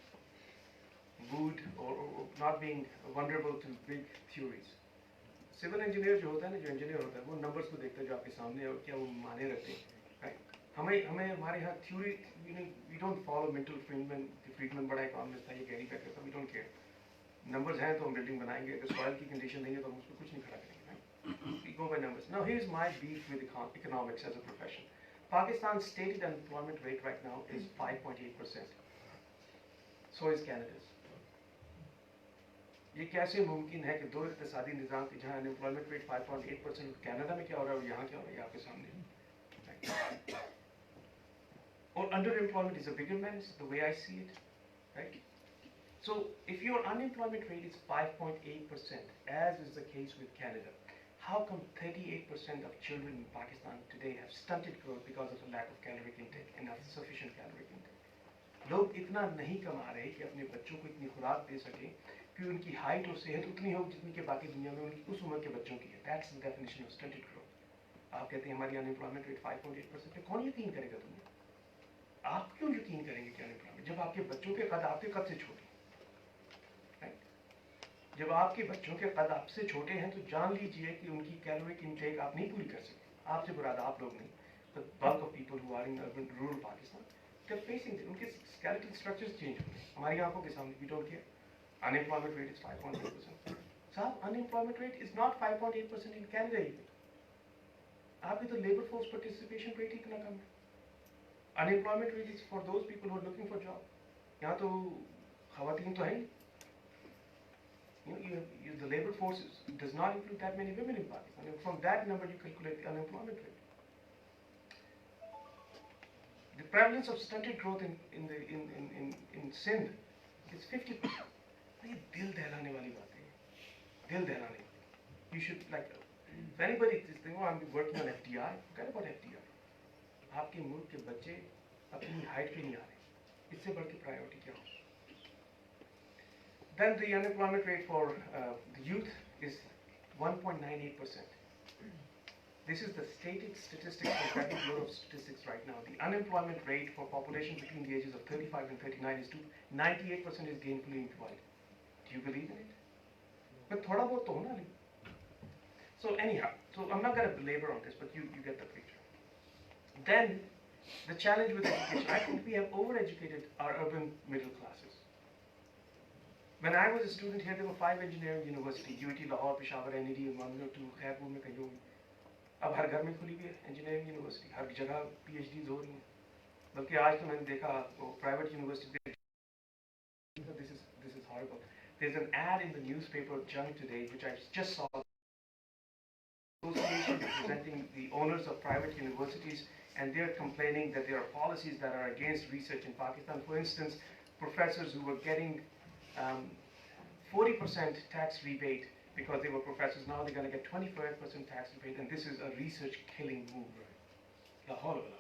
wooed or not being vulnerable to big theories. Civil engineer जो होता है ना, जो engineer होता है, वो numbers को देखता है जो आपके सामने और क्या वो माने रखते हैं. हमें हमारे यहाँ theory, we don't follow Milton Friedman बड़ा economist था, ये Gary Becker था, we don't care. Numbers हैं तो हम building बनाएंगे, अगर soil की condition नहीं है तो हम उसको कुछ नहीं खड़ा करेंगे. We go by numbers. Now here's my beef with economics as a profession. Pakistan's stated unemployment rate right now is 5.8%. So is Canada's. ये कैसे मुमकिन है कि दो इक़्तिसादी निज़ाम के जहाँ अनएम्प्लॉयमेंट रेट 5.8%, कनाडा में क्या हो रहा है और यहाँ क्या हो रहा है आपके सामने. Or underemployment is a bigger menace, the way I see it, right? So if your unemployment rate is 5.8%, as is the case with Canada, how come 38% of children in Pakistan today have stunted growth because of a lack of caloric intake, enough sufficient caloric intake? लोग इतना नहीं कमा रहे कि अपने बच्चों को इतनी खुराक दे सके कि उनकी हाइट और सेहत उतनी हो जितनी कि बाकी दुनिया में उनकी उस उम्र के बच्चों की है. That's the definition of stunted growth. आप कहते हैं हमारी अनएम्प्लॉयमेंट रेट 5.8% है, कौन यकीन करेगा तुम्हें? आप क्यों यकीन करेंगे कि अनएम्प्लॉयमेंट, जब आपके बच्चों के कद आपके कद से छोटे हैं, राइट? जब आपके बच्चों के कद आपसे छोटे हैं तो जान लीजिए कि उनकी कैलोरिक इंटेक आप नहीं पूरी कर सकते. आपसे बुरा आप लोग नहीं, but bulk of people who are in urban rural Pakistan, they're facing it. उनके skeletal structures change हो रहे हैं हमारी आंखों के सामने. We don't care. Unemployment rate is 5.8%. साहब, unemployment rate is not 5.8% in Canada even. आपकी तो labor force participation rate इतना कम है. Unemployment rate is for those people who are looking for job. यहाँ तो खवातीन तो है ही. The labor force does not include that many women in Pakistan. And from that number, you calculate the unemployment rate. The prevalence of stunted growth in Sindh is 50%. ये दिल दहलाने वाली बात है. दिल दहलाने. You should like, if anybody is thinking, oh, I'm working on FDI, forget about FDI. आपके मुल्क के बच्चे अपनी हाइट पे नहीं आ रहे. इससे बढ़ के प्रायोरिटी क्या हो? Then the unemployment rate for the youth is 1.98%. This is the stated statistics from Federal Bureau of Statistics right now. The unemployment rate for population between the ages of 35 and 39 is 98% is gainfully employed. Do you believe in it? But thoda bahut to hona nahi. So anyhow, so I'm not going to belabor on this, but you get the picture. Then the challenge with education, I think we have overeducated our urban middle classes. When I was a student here, there were 5 engineering universities, UT, Lahore, Peshawar, NED, Mangalore, Khairpur में कहीं होगी. अब हर घर में खुली हुई है engineering university, हर जगह PhDs हो रही हैं. बल्कि आज तो मैंने देखा वो private university. This is horrible. There's an ad in the newspaper Jung today, which I just saw. Association representing the owners of private universities, and they're complaining that there are policies that are against research in Pakistan. For instance, professors who were getting 40% tax rebate because they were professors, now they're going to get 25% tax rebate, and this is a research killing move. La hawla wala.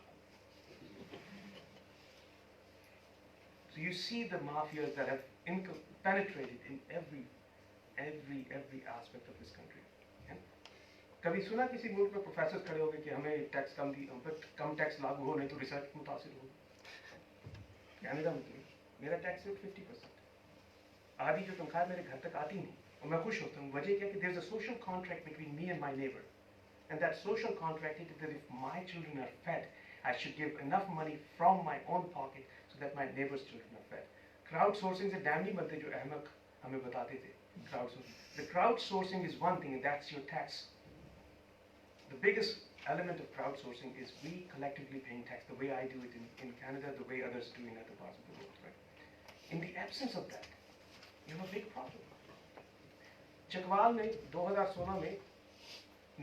So you see the mafias that have penetrated in every aspect of this country. कभी सुना किसी मुल्क में professor खड़े हो गए कि हमें टैक्स कम दी, हम पर कम टैक्स लागू हो नहीं तो रिसर्च मुतासिर हो? कनाडा में तो मेरा टैक्स रेट 50%, आधी जो तनख्वाह मेरे घर तक आती नहीं और मैं खुश होता हूँ। वजह क्या कि there is a social contract between me and my neighbour, and that social contract is that if my children are fed, I should give enough money from my own pocket so that my neighbor's children are fed. Crowdsourcing से dam नहीं बनते जो अहमद हमें बताते थे। The crowdsourcing is one thing, and that's your tax. The biggest element of crowdsourcing is we collectively paying tax, the way I do it in Canada, the way others do in other parts of the world, right? In the absence of that, you have a big problem. Chakwal में 2016 में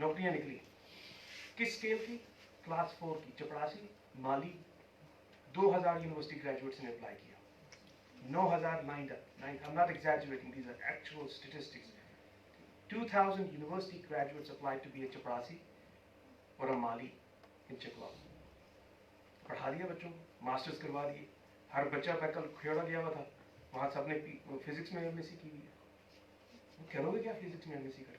नौकरियां निकली, किस scale की? Class 4 की, चपरासी, माली, 2000 university graduates ने apply किया, 9000 lined up. I'm not exaggerating, these are actual statistics. 2000 university graduates applied to be a chaprasi or a mali in Chakwa. पढ़ा दिया बच्चों को, मास्टर्स करवा दिए, हर बच्चा कल खेड़ा गया हुआ था, वहाँ सबने फिजिक्स में एमएससी की हुई है। वो करोगे क्या फिजिक्स में एमएससी करके?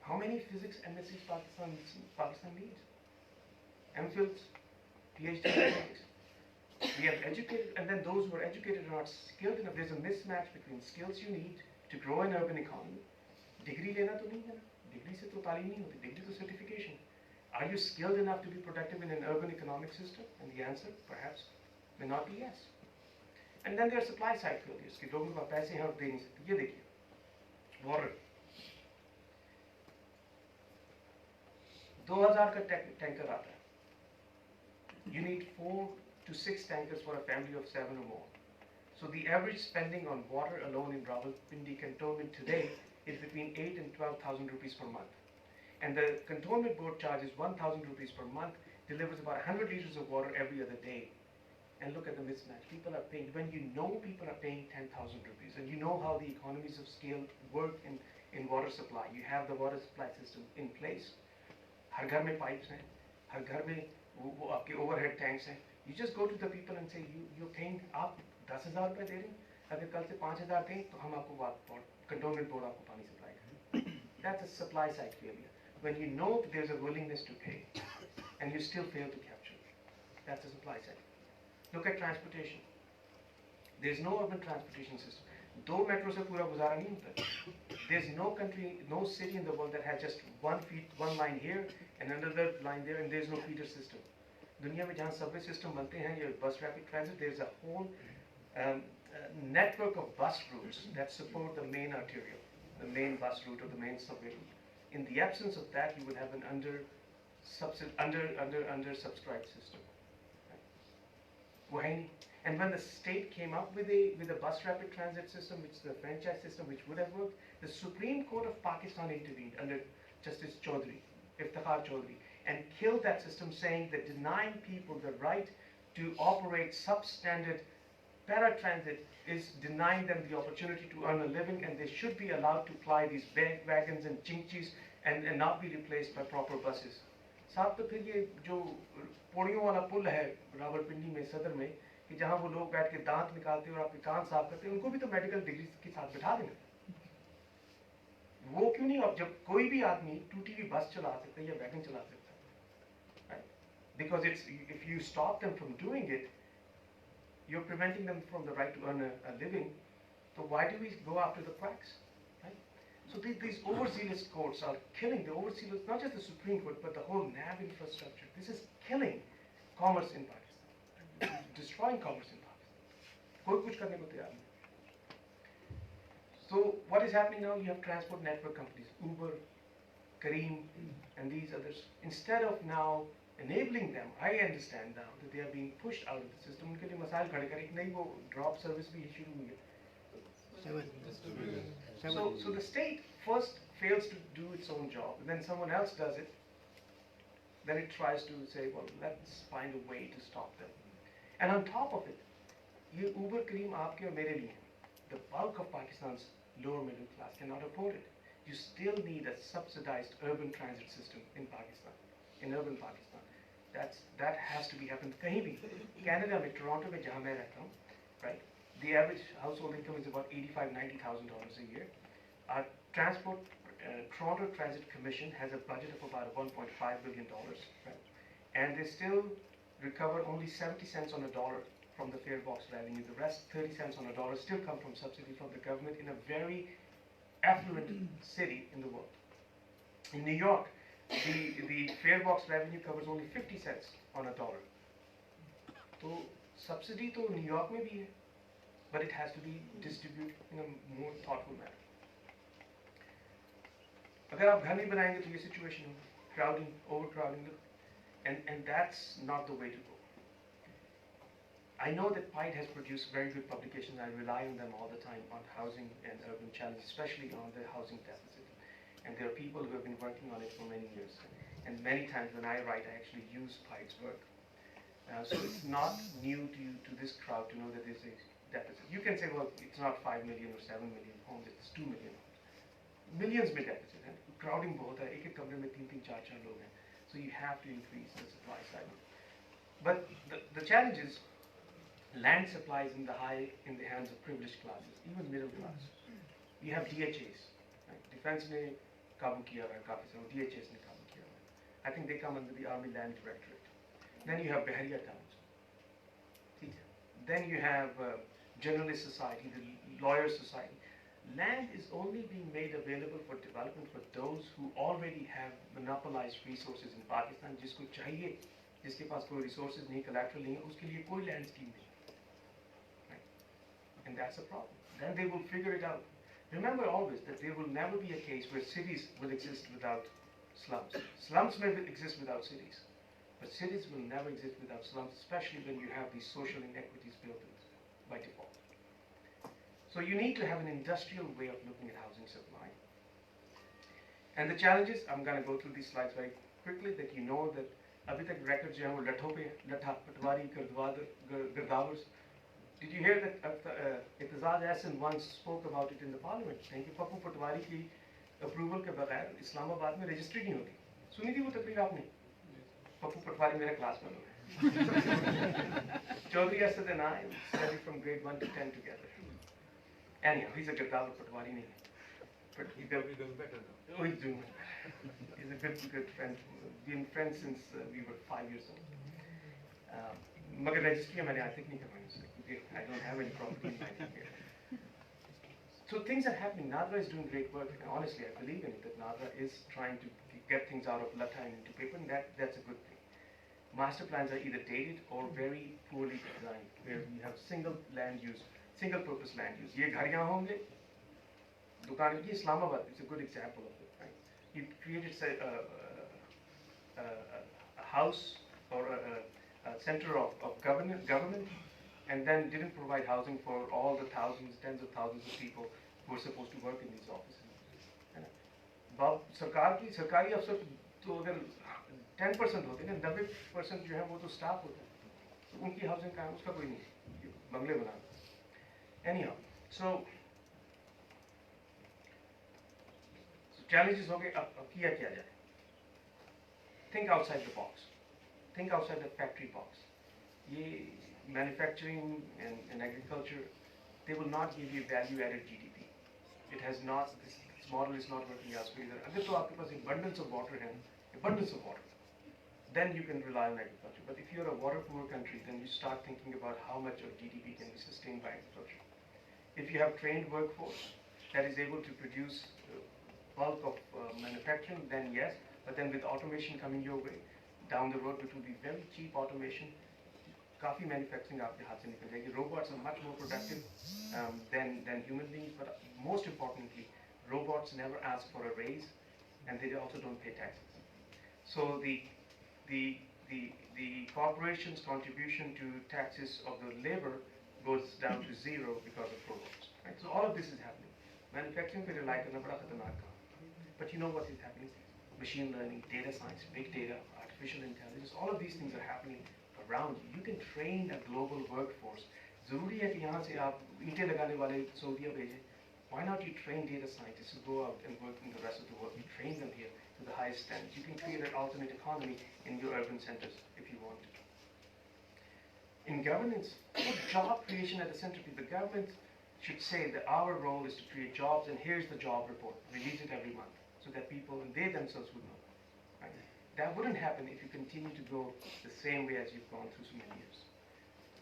How many physics MScs Pakistan needs? MPhils, PhD in physics. We have educated, and then those who are educated are not skilled enough. There's a mismatch between skills you need to grow an urban economy. Degree लेना तो नहीं है ना, degree से तो तालीम नहीं होती, degree तो certification. Are you skilled enough to be productive in an urban economic system? And the answer, perhaps, may not be yes. And then there are supply side failures कि लोगों को पैसे हैं और दे नहीं सकते। ये देखिए, water 2000 का टैंकर आता है। You need 4 to 6 tankers for a family of 7 or more. So the average spending on water alone in Rawalpindi cantonment today is between 8 and 12,000 rupees per month. And the cantonment board charges 1,000 rupees per month, delivers about 100 liters of water every other day. And look at the mismatch. People are paying, when you know people are paying 10,000 rupees, and you know how the economies of scale work in water supply, you have the water supply system in place. हर घर में pipes हैं, हर घर में वो आपके overhead tanks हैं। You just go to the people and say, you're paying, आप 10,000 रुपए दे रहे हैं, अगर कल से 5,000 दें तो हम आपको कंटोनमेंट बोर्ड आपको पानी सप्लाई करें। That's a supply side failure. When you know that there's a willingness to pay and you still fail to capture it, that's a supply side. Look at transportation. There's no urban transportation system. 2 metro से पूरा गुजारा नहीं होता। There's no country, no city in the world that has just one line here and another line there, and there's no feeder system. दुनिया में जहाँ Subway system बनते हैं या bus rapid transit, there's a whole network of bus routes that support the main arterial, the main bus route or the main subway route. In the absence of that, you will have an under subscribed system. वो है नहीं. And when the state came up with a bus rapid transit system, which is the franchise system, which would have worked, the Supreme Court of Pakistan intervened under Justice Chaudhry, Iftikhar Chaudhry, and killed that system, saying that denying people the right to operate substandard paratransit is denying them the opportunity to earn a living, and they should be allowed to ply these bag wagons and chinchis and not be replaced by proper buses. साथ तो फिर ये जो पोड़ियों वाला पुल है रावलपिंडी में सदर में कि जहाँ वो लोग बैठ के दांत निकालते हैं और आपके कान साफ करते हैं, उनको भी तो मेडिकल डिग्री के साथ बिठा देना। वो क्यों नहीं? अब जब कोई भी आदमी टूटी हुई बस चला सकता है या वैगन चला सकता है, right? Because if you stop them from doing it, you're preventing them from the right to earn a living. So why do we go after the quacks? Right? So these overzealous courts are killing the overzealous, not just the Supreme Court, but the whole NAV infrastructure. This is killing commerce in Pakistan, destroying commerce in Pakistan. कोई कुछ करने को तैयार नहीं. So what is happening now? You have transport network companies, Uber, Careem, and these others. Instead of now enabling them, I understand now that they are being pushed out of the system. उनके लिए मसाइल खड़े करें, नहीं वो drop service भी शुरू हुई है. So the state first fails to do its own job, and then someone else does it. Then it tries to say, well, let's find a way to stop them. And on top of it, ये Uber, Careem आपके और मेरे लिए हैं. The bulk of Pakistan's lower middle class cannot afford it. You still need a subsidized urban transit system in Pakistan. in urban Pakistan. That has to be happened. कहीं भी Canada में Toronto में जहाँ मैं रहता हूँ, right? The average household income is about $85,000-$90,000 a year. Our Toronto Transit Commission has a budget of about $1.5 billion, right? And they still recover only 70 cents on a dollar from the fare box revenue. The rest, 30 cents on a dollar, still come from subsidy from the government in a very affluent city in the world. In New York, the fare box revenue covers only 50 cents on a dollar. So subsidy to New York में भी है, but it has to be distributed in a more thoughtful manner. अगर आप घर नहीं बनाएंगे तो ये situation होगी, crowding, overcrowding, and that's not the way to go. I know that PIDE has produced very good publications. I rely on them all the time on housing and urban challenges, especially on the housing deficit. And there are people who have been working on it for many years. And many times when I write, I actually use PIDE's work. So it's not new to this crowd to know that there's a deficit. You can say, well, it's not 5 million or 7 million homes, it's 2 million homes. Millions में deficit है, crowding बहुत है, एक कमरे में 3-3, 4-4 लोग हैं. So you have to increase the supply side. But the challenge is, land supply is in the hands of privileged classes, even middle class. You have DHAs, right? Defense ने काबू किया है काफी सारे, DHAs ने काबू किया है. I think they come under the Army Land Directorate. Then you have Bahariya towns. Then you have journalist society, the lawyer society. Land is only being made available for development for those who already have monopolized resources in Pakistan. जिसको चाहिए, जिसके पास कोई resources नहीं, collateral नहीं है, उसके लिए कोई land scheme नहीं. Right? And that's a problem. Then they will figure it out. Remember always that there will never be a case where cities will exist without slums. Slums may exist without cities, but cities will never exist without slums, especially when you have these social inequities built in by default. So you need to have an industrial way of looking at housing supply. And the challenges, I'm going to go through these slides very quickly, that you know that abhi tak records jo hain wo latho pe, latha, patwari, gardawars. Did you hear that Iqtizad Ahsan once spoke about it in the parliament, saying कि पप्पू पटवारी की approval के बगैर इस्लामाबाद में registry नहीं होती. सुनी थी वो तकरीर आपने? पप्पू पटवारी मेरा classmate है. Chaudhry Asad and I studied from grade 1 to 10 together. Anyhow, he's a Gardawar Patwari nahi. But he does better now. Oh, he's doing better. He's a good friend. We've been friends since we were 5 years old. मगर registry मैंने आज तक नहीं करवाई उससे. I don't have any property in my name here. So things are happening. Nadra is doing great work. And honestly, I believe in it, that Nadra is trying to get things out of latha and into paper, and that's a good thing. Master plans are either dated or very poorly designed, where you have single land use, single purpose land use. ये घर यहाँ होंगे, दुकान की Islamabad is a good example of it. Right? You created a house or a center of government, and then didn't provide housing for all the thousands, tens of thousands of people who are supposed to work in these offices. सरकारी अफसर तो अगर 10% होते हैं, 90% जो है वो तो स्टाफ होता है, तो उनकी हाउसिंग का उसका कोई नहीं, बंगले बनाना. Anyhow, so challenges हो गए. अब किया क्या जाए? Think outside the box. Think outside the factory box. ये manufacturing and agriculture, they will not give you value-added GDP. It has not. This model is not working out for either. अगर तो आपके पास abundance of water है, abundance of water, then you can rely on agriculture. But if you're a water-poor country, then you start thinking about how much of GDP can be sustained by agriculture. If you have trained workforce that is able to produce bulk of manufacturing, then yes. But then with automation coming your way down the road, which will be very cheap automation, काफी manufacturing आपके हाथ से निकल जाएगी. Robots are much more productive than human beings, but most importantly, robots never ask for a raise, and they also don't pay taxes. So the corporation's contribution to taxes of the labor goes down to zero because of robots. Right? So all of this is happening. Manufacturing पे rely करना बड़ा खतरनाक काम. But you know what is happening? Machine learning, data science, big data, artificial intelligence, all of these things are happening around you. You can train a global workforce. ज़रूरी है कि यहाँ से आप ईंटें लगाने वाले सऊदीया भेजें, Why not you train data scientists who go out and work in the rest of the world? You train them here to the highest standards. You can create an alternate economy in your urban centers if you want to. In governance, put job creation at the center. The government should say that our role is to create jobs, and here's the job report. Release it every month so that people and they themselves would know. Right? That wouldn't happen if you continue to go the same way as you've gone through so many years.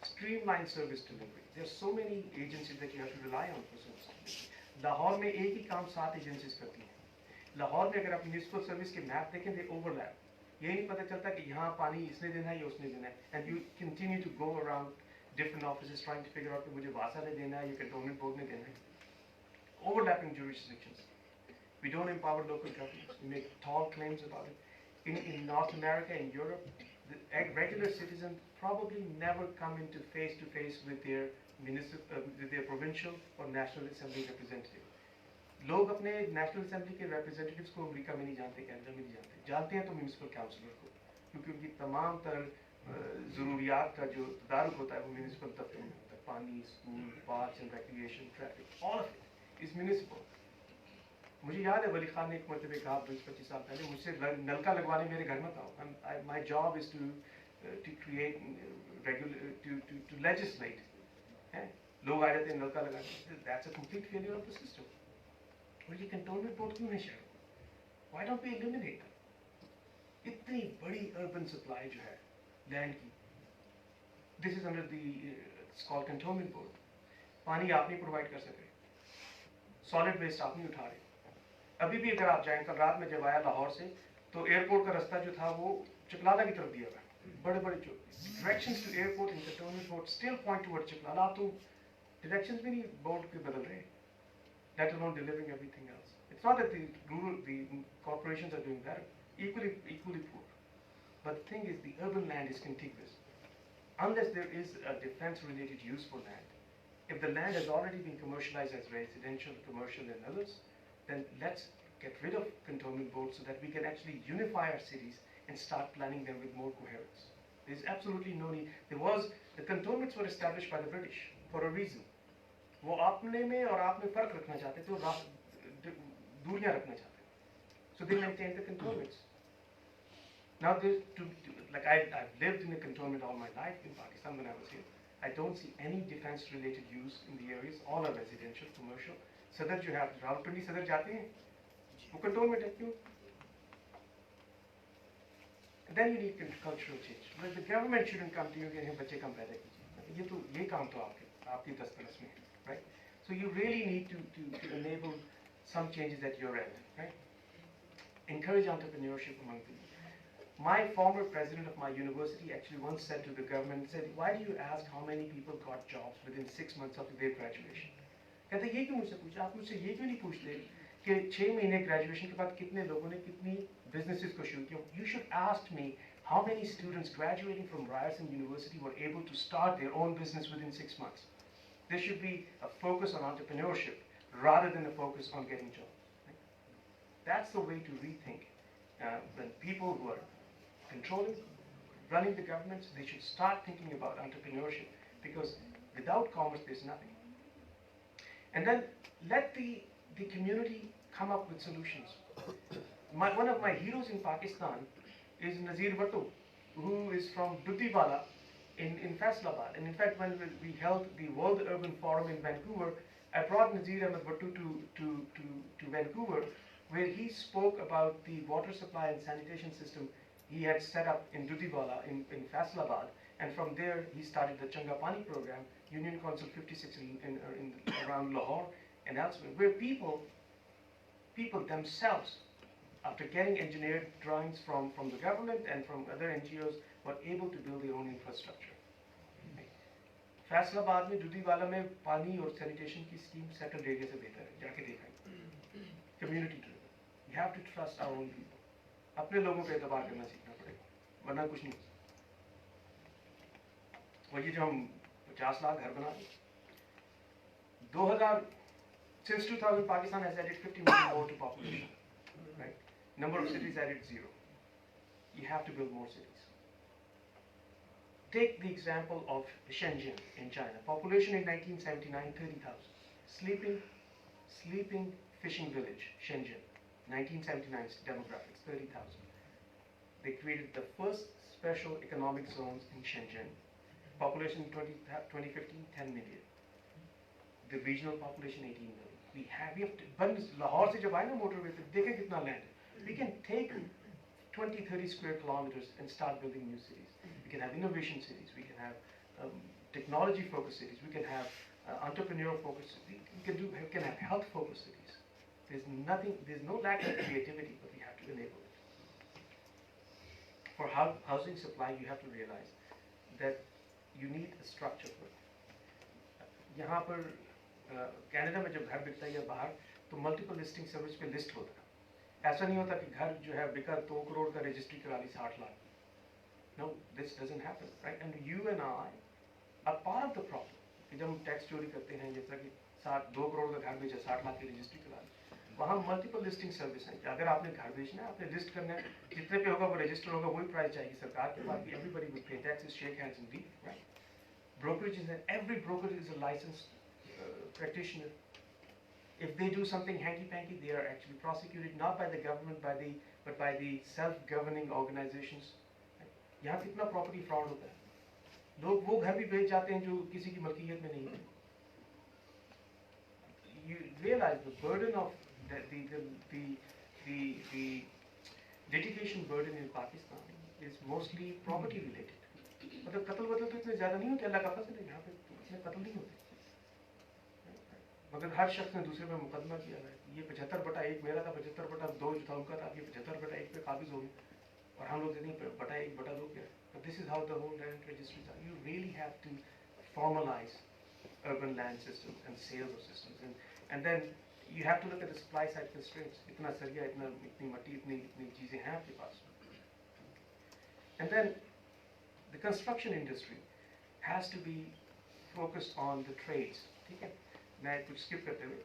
Streamline service delivery. There's so many agencies that you have to rely on for service delivery. Lahore में एक ही काम 7 agencies करती हैं। लाहौर में अगर आप municipal service के map देखें दे ओवरलैप। ये नहीं पता चलता कि यहाँ पानी इसने देना है या उसने देना है। And you continue to go around different offices trying to figure out कि मुझे वासा ने देना है या कंटोनमेंट बोर्ड ने देना है। Overlapping jurisdictions. We don't empower local governments. We make tall claims about it. In North America, in Europe, the regular citizens probably never come into face-to-face with their provincial or national assembly representative. लोग अपने national assembly के representatives को America में नहीं जानते, Canada में नहीं जानते हैं तो म्यूनिसिपल काउंसिलर को, क्योंकि उनकी तमाम तर ज़रूरियात का जो तदारुक होता है वो म्यूनिसिपल दफ्तर में होता है। पानी, school, parks and recreation, traffic, all of it is municipal. मुझे याद है वली खान ने एक मरतबे कहा 20-25 साल पहले, मुझसे नलका लगवाने मेरे घर मत आओ। My job is to create to legislate. लोग आ जाते हैं नलका लगाने। That's a complete failure of the system. और ये कंटोनमेंट बोर्ड क्यों नहीं share? Why don't we eliminate them? इतनी बड़ी urban supply जो है लैंड की, this is under the it's called cantonment board. पानी आप नहीं प्रोवाइड कर सके, सॉलिड वेस्ट आप नहीं उठा रहे। अभी भी अगर आप जाएं, कल रात में जब आया लाहौर से तो एयरपोर्ट का रास्ता जो था वो चकलाला की तरफ दिया हुआ है। बड़े बड़े जो directions to airport and cantonment board still point towards Chiklala. आप तो directions भी नहीं बोर्ड के बदल रहे, let alone delivering everything else. It's not that the corporations are doing better, equally poor. But the thing is, the urban land is contiguous. Unless there is a defense-related use for land, if the land has already been commercialized as residential, commercial, and others, then let's get rid of cantonment boards so that we can actually unify our cities and start planning them with more coherence. There's absolutely no need. The cantonments were established by the British for a reason. वो आपने में और आप में फर्क रखना चाहते थे और दूरियां रखना चाहते थे. So they maintained the cantonments. Now, like I've lived in a cantonment all my life in Pakistan when I was here. I don't see any defense-related use in the areas. All are residential, commercial. सदर जो है आप रावलपिंडी सदर जाते हैं, वो cantonment है क्यों? Then you need cultural change. But the government shouldn't come to you and say, बच्चे कम पैदा कीजिए. ये काम तो आपकी दस्तरस में है, right? So you really need to enable some changes at your end, right? Encourage entrepreneurship among people. My former president of my university actually once said to the government, said, why do you ask how many people got jobs within 6 months of their graduation? कहते ये क्यों मुझसे पूछा? आप मुझसे ये क्यों नहीं पूछते कि 6 महीने ग्रेजुएशन के बाद कितने लोगों ने कितनी businesses को शुरू किया? You should ask me how many students graduating from Ryerson University were able to start their own business within 6 months. There should be a focus on entrepreneurship rather than a focus on getting jobs. Right? That's the way to rethink. When people who are controlling, running the governments, they should start thinking about entrepreneurship, because without commerce there's nothing. And then let the community come up with solutions. One of my heroes in Pakistan is Nazir Bhattu, who is from Duddiwala in Faisalabad. And in fact, when we held the World Urban Forum in Vancouver, I brought Nazir Ahmed Bhattu to Vancouver, where he spoke about the water supply and sanitation system he had set up in Duddiwala in Faisalabad. And from there, he started the Changa Pani program, Union Council 56 around Lahore and elsewhere, where people themselves, after getting engineered drawings from the government and from other NGOs, were able to build their own infrastructure. Faisalabad में दुधीवाला में पानी और sanitation की scheme settled area से बेहतर है, जाके देखा. Community driven. You have to trust our own people. अपने लोगों पे एतबार करना सीखना पड़ेगा, वरना कुछ नहीं. और ये जो हम 50 लाख घर बना रहे, 2000 since 2000 Pakistan has added 50 million more to population, right? Number of cities added 0. You have to build more cities. Take the example of Shenzhen in China. Population in 1979, 30,000. Sleeping sleeping fishing village, Shenzhen, 1979 demographics, 30,000. They created the first special economic zones in Shenzhen. Population 2015, 10 million. The regional population 18 million. We have to, but Lahore se jab aaye na motorway pe dekhe kitna land hai. We can take 20, 30 square kilometers and start building new cities. We can have innovation cities. We can have technology focused cities. We can have entrepreneurial focused cities. We can have health focused cities. There's no lack of creativity, but we have to enable it. For housing supply, you have to realize that you need a structure for it. यहाँ पर Canada में जब घर बिकता है या बाहर तो मल्टीपल लिस्टिंग सर्विस पे लिस्ट होता है. ऐसा नहीं होता कि घर जो है बिका 2 करोड़ का रजिस्ट्री करा ली 60 lakh. No, this doesn't happen, right? And you and I are part of the problem. कि जब हम टैक्स चोरी करते हैं, जैसा कि 2 करोड़ का घर बेचा 60 लाख की रजिस्ट्री करा ली, वहाँ मल्टीपल लिस्टिंग सर्विस है. अगर आपने घर बेचना है, आपने लिस्ट करना है, जितने पे होगा वो रजिस्टर होगा, वही प्राइस जाएगी सरकार के पास. Everybody will pay taxes, shake hands and leave, right? Brokerages, and every broker is a licensed practitioner. If they do something hanky-panky, they are actually prosecuted not by the government, but by the self-governing organizations. यहाँ कितना property fraud होता है. लोग वो घर भी बेच जाते हैं जो किसी की मलकियत में नहीं है. You realize the burden of the litigation burden in Pakistan is mostly property related. मतलब कत्ल वतल तो इतने ज़्यादा नहीं होते, अल्लाह का फजल है, यहाँ पे इतने कत्ल नहीं होते. मगर हर शख्स ने दूसरे पे मुकदमा किया है. ये 75/1 मेरा था, 75/2 जो था उनका था, ये 75/1 पे काबिज हो गए और हम लोग कहते हैं 1/2 क्या है. But this is how the whole land registries are. You really have to formalize urban land systems and sales systems, and then you have to look at the supply side constraints. इतना सरिया, इतनी मट्टी, इतनी चीजें हैं आपके पास. And then the construction industry has to be focused on the trades. ठीक है? मैं कुछ skip करते हुए,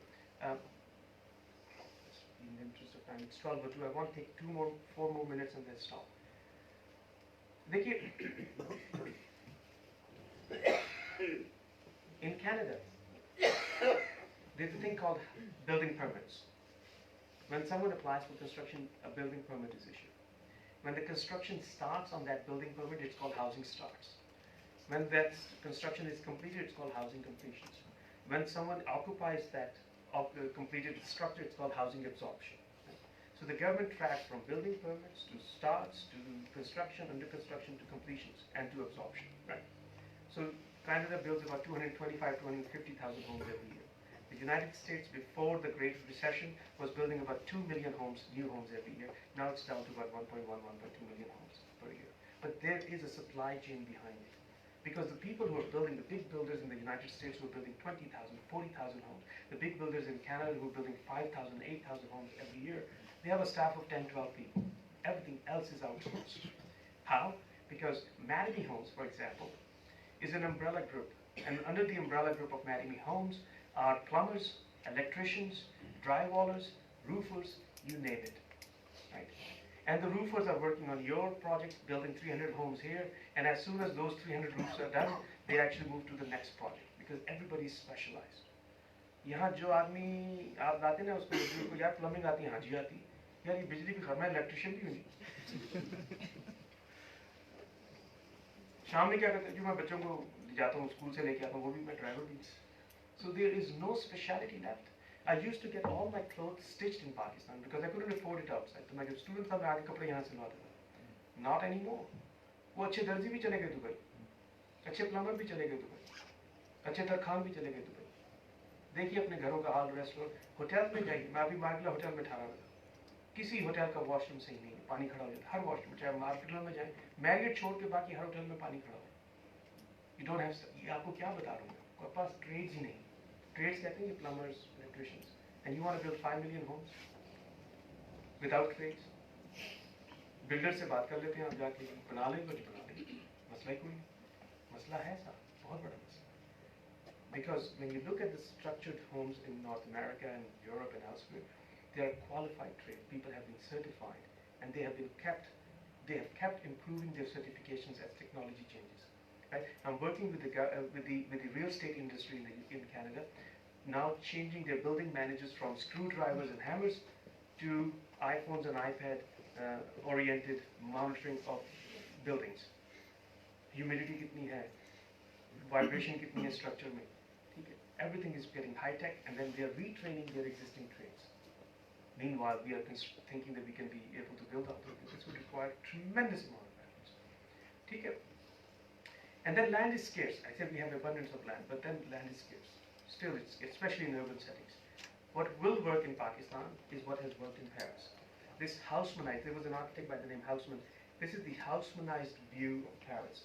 in the interest of time, it's 12:02. I want to take 4 more minutes and then stop. देखिए, in Canada, there's a thing called building permits. When someone applies for construction, a building permit is issued. When the construction starts on that building permit, it's called housing starts. When that construction is completed, it's called housing completions. When someone occupies that completed structure, it's called housing absorption. So the government tracks from building permits to starts to construction, under construction to completions, and to absorption. Right? So Canada builds about 225 to 250,000 homes every year. The United States, before the Great Recession, was building about 2 million homes, new homes every year. Now it's down to about 1.1, 1.2 million homes per year. But there is a supply chain behind it. Because the people who are building, the big builders in the United States who are building 20,000, 40,000 homes, the big builders in Canada who are building 5,000, 8,000 homes every year, they have a staff of 10, 12 people. Everything else is outsourced. How? Because Mattamy Homes, for example, is an umbrella group. And under the umbrella group of Mattamy Homes are plumbers, electricians, drywallers, roofers, you name it. Right? And the roofers are working on your project, building 300 homes here, and as soon as those 300 roofs are done, they actually move to the next project, because everybody is specialized. यहाँ जो आदमी आप लाते ना उसको यार plumbing आती है, हाँ जी आती है, यार ये बिजली भी घर में इलेक्ट्रिशियन भी हुई. शाम में क्या करते हैं, जो मैं बच्चों को जाता हूँ स्कूल से लेके आता हूँ, वो भी मैं ड्राइवर भी. So there is no speciality left. I used to get all my clothes stitched in Pakistan because I couldn't afford it outside. तो मैं जब स्टूडेंट था मैं आगे कपड़े यहाँ से लाता था. Not anymore. वो अच्छे दर्जी भी चले गए दुबई, अच्छे प्लम्बर भी चले गए दुबई, अच्छे तरखान भी चले गए दुबई. देखिए अपने घरों का हाल, रेस्टोरेंट, होटल में जाइए. मैं अभी मार्केट होटल में ठहरा था, किसी होटल का वॉशरूम सही नहीं है, पानी खड़ा हो जाता है. हर वॉशरूम, चाहे मार्केट में जाए, मैरियट छोड़ के बाकी हर होटल में पानी खड़ा हो. You don't have, ये आपको क्या बता रहा हूँ, आपके पास ट्रेड्स ही नहीं. ट्रेड्स कहते हैं plumbers, electricians, and you want to build 5 million homes without trades. Builder से बात कर लेते हैं, आप जाके बना लें कुछ बना लें, मसला ही कोई नहीं. मसला है साहब, बहुत बड़ा मसला. Because when you look at the structured homes in North America and Europe and elsewhere, they are qualified trade. People have been certified, and they have kept improving their certifications as technology changes. Right? I'm working with the real estate industry in Canada. now changing their building managers from screwdrivers and hammers to iPhones and iPad oriented monitoring of buildings. Humidity कितनी है, vibration कितनी है structure में, ठीक है? Everything is getting high tech, and then they are retraining their existing trades. Meanwhile, we are thinking that we can be able to build out. This would require tremendous amount of efforts. ठीक है? And then land is scarce. I said we have abundance of land, but then land is scarce. Still, it's, especially in urban settings. What will work in Pakistan is what has worked in Paris. This Haussmannized, there was an architect by the name Haussmann. This is the Haussmannized view of Paris.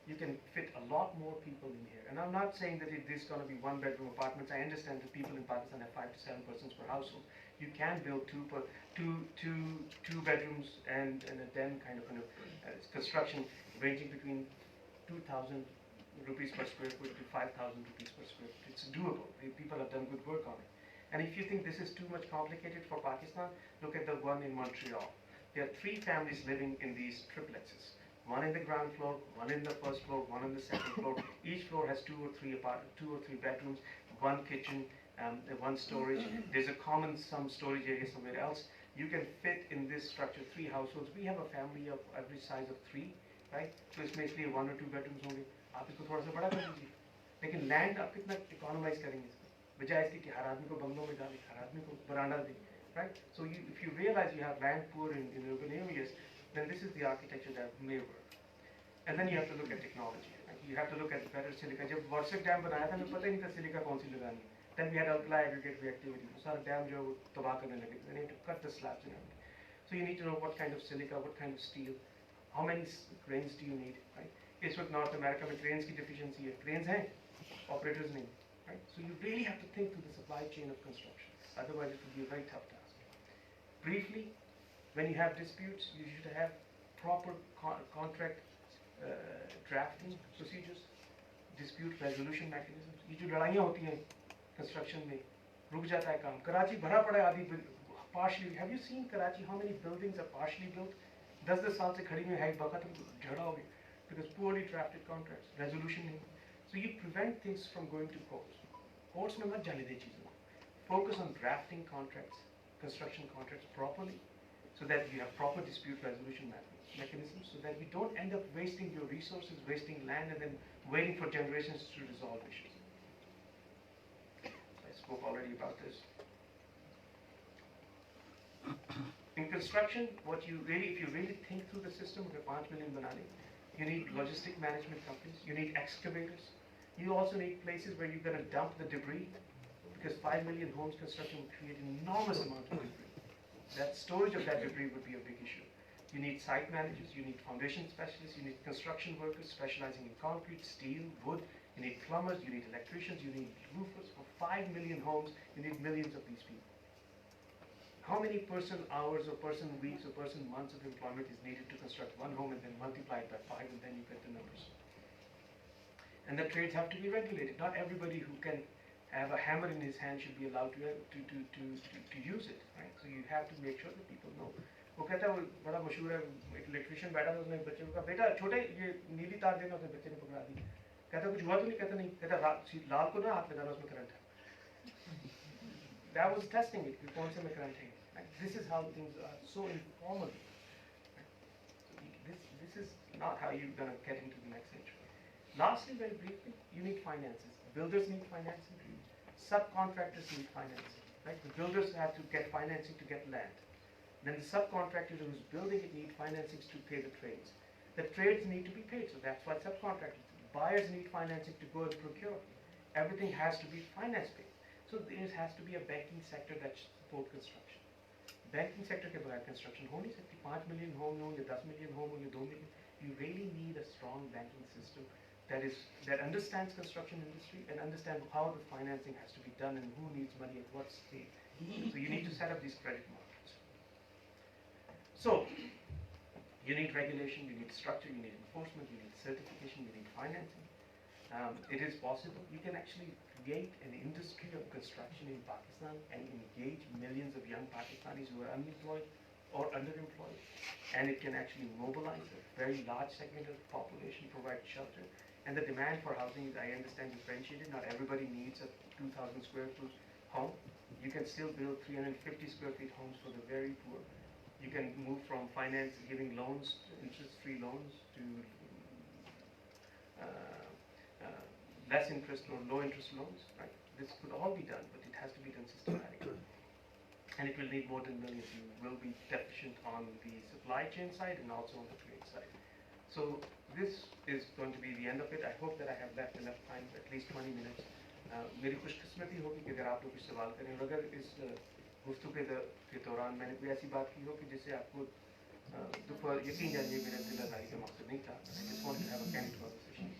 You can fit a lot more people in here. And I'm not saying that it is going to be one-bedroom apartments. I understand that people in Pakistan have 5 to 7 persons per household. You can build two bedrooms and a den kind of construction ranging between 2,000 rupees per square foot to 5,000 rupees per square foot. It's doable. People have done good work on it. And if you think this is too much complicated for Pakistan, look at the one in Montreal. There are 3 families living in these triplexes. One in the ground floor, one in the first floor, one on the second floor. Each floor has 2 or 3 bedrooms, 1 kitchen, one storage. There's a common some storage area somewhere else. You can fit in this structure 3 households. We have a family of every size of 3, right? So it's basically 1 or 2 bedrooms only. आप इसको थोड़ा सा बड़ा कर दीजिए. लेकिन land आप कितना इकोनोमाइज करेंगे इसको? बजाय इसके कि हर आदमी को बंगलों में डालें, हर आदमी को बरांडा दें, right? So if you realize you have land poor in urban areas, then this is the architecture that may work. And then you have to look at technology. Right? You have to look at better silica. जब वर्षक dam बनाया था, मुझे पता ही नहीं था silica कौन सी लगानी है. Then we had alkali aggregate reactivity. वो सारा डैम जो है वो तबाह करने लगे. Then you have to cut the slabs and everything. So you need to know what kind of silica, what kind of steel, how many cranes do you need, right? इस वक्त नॉर्थ अमेरिका में cranes की deficiency है. Cranes हैं, operators नहीं, right? So you really have to think through the supply chain of construction. Otherwise, it will be a very tough task. Briefly, when you have disputes, you should have proper contract drafting procedures, dispute resolution mechanisms. ये जो लड़ाइयाँ होती हैं construction में, रुक जाता है काम. कराची भरा पड़ा है आदि partially. Have you seen Karachi? How many buildings are partially built? 10 साल से खड़ी में है, बका तुम झड़ा होगे. Because poorly drafted contracts, resolution नहीं. So you prevent things from going to courts. Courts में मत जाने दे चीज़ों. Focus on drafting contracts, construction contracts properly, so that you have proper dispute resolution mechanisms, so that we don't end up wasting your resources, wasting land, and then waiting for generations to resolve issues. I spoke already about this. In construction, if you really think through the system of the 5 million banane, you need logistic management companies, you need excavators, you also need places where you're going to dump the debris, because 5 million homes construction will create an enormous amount of debris. That storage of that debris would be a big issue. You need site managers, you need foundation specialists, you need construction workers specializing in concrete, steel, wood, you need plumbers, you need electricians, you need roofers. For 5 million homes, you need millions of these people. How many person hours or person weeks or person months of employment is needed to construct one home and then multiply it by 5 and then you get the numbers. And the trades have to be regulated. Not everybody who can have a hammer in his hand should be allowed to use it, right? So you have to make sure that people know. वो कहता है वो बड़ा मशहूर है एक electrician बैठा था उसने बच्चे को कहा बेटा छोटे ये नीली तार देना उसने बच्चे ने पकड़ा दी कहता कुछ हुआ तो नहीं कहता नहीं कहता लाल को ना हाथ लगाना उसमें करंट है. That was testing it. कौन से में करंट है. This is how things are so informal. This is not how you're going to get into the next century. Lastly, very briefly, you need finances. Builders need financing. Subcontractors need financing. Right? The builders have to get financing to get land. Then the subcontractor who's building it need financing to pay the trades. The trades need to be paid, so that's why subcontractors. Buyers need financing to go and procure. Everything has to be finance paid. So there has to be a banking sector that supports construction. Banking sector के बगैर construction हो नहीं सकती. 5 million home हो या 10 million home हो या 2 million. You really need a strong banking system that understands construction industry and understands how the financing has to be done and who needs money at what stage. So you need to set up these credit markets. So you need regulation, you need structure, you need enforcement, you need certification, you need financing. It is possible. You can actually create an industry of construction in Pakistan and engage millions of young Pakistanis who are unemployed or underemployed. And it can actually mobilize a very large segment of the population, provide shelter, and the demand for housing is, I understand, differentiated. Not everybody needs a 2,000 square foot home. You can still build 350 square feet homes for the very poor. You can move from finance, giving loans, interest-free loans, to less interest or low interest loans, right? This could all be done, but it has to be done systematically. And it will need more than millions. You will be deficient on the supply chain side and also on the trade side. So this is going to be the end of it. I hope that I have left enough time, at least 20 minutes. मेरी खुशकिस्मती होगी कि अगर आप लोग कुछ सवाल करें, और अगर इस गुफ्तगू के दौरान मैंने कोई ऐसी बात की हो कि जिससे आपको दुख यकीन जानिए मेरा दिल आज़ारी का मकसद नहीं था. I just wanted to have a candid conversation.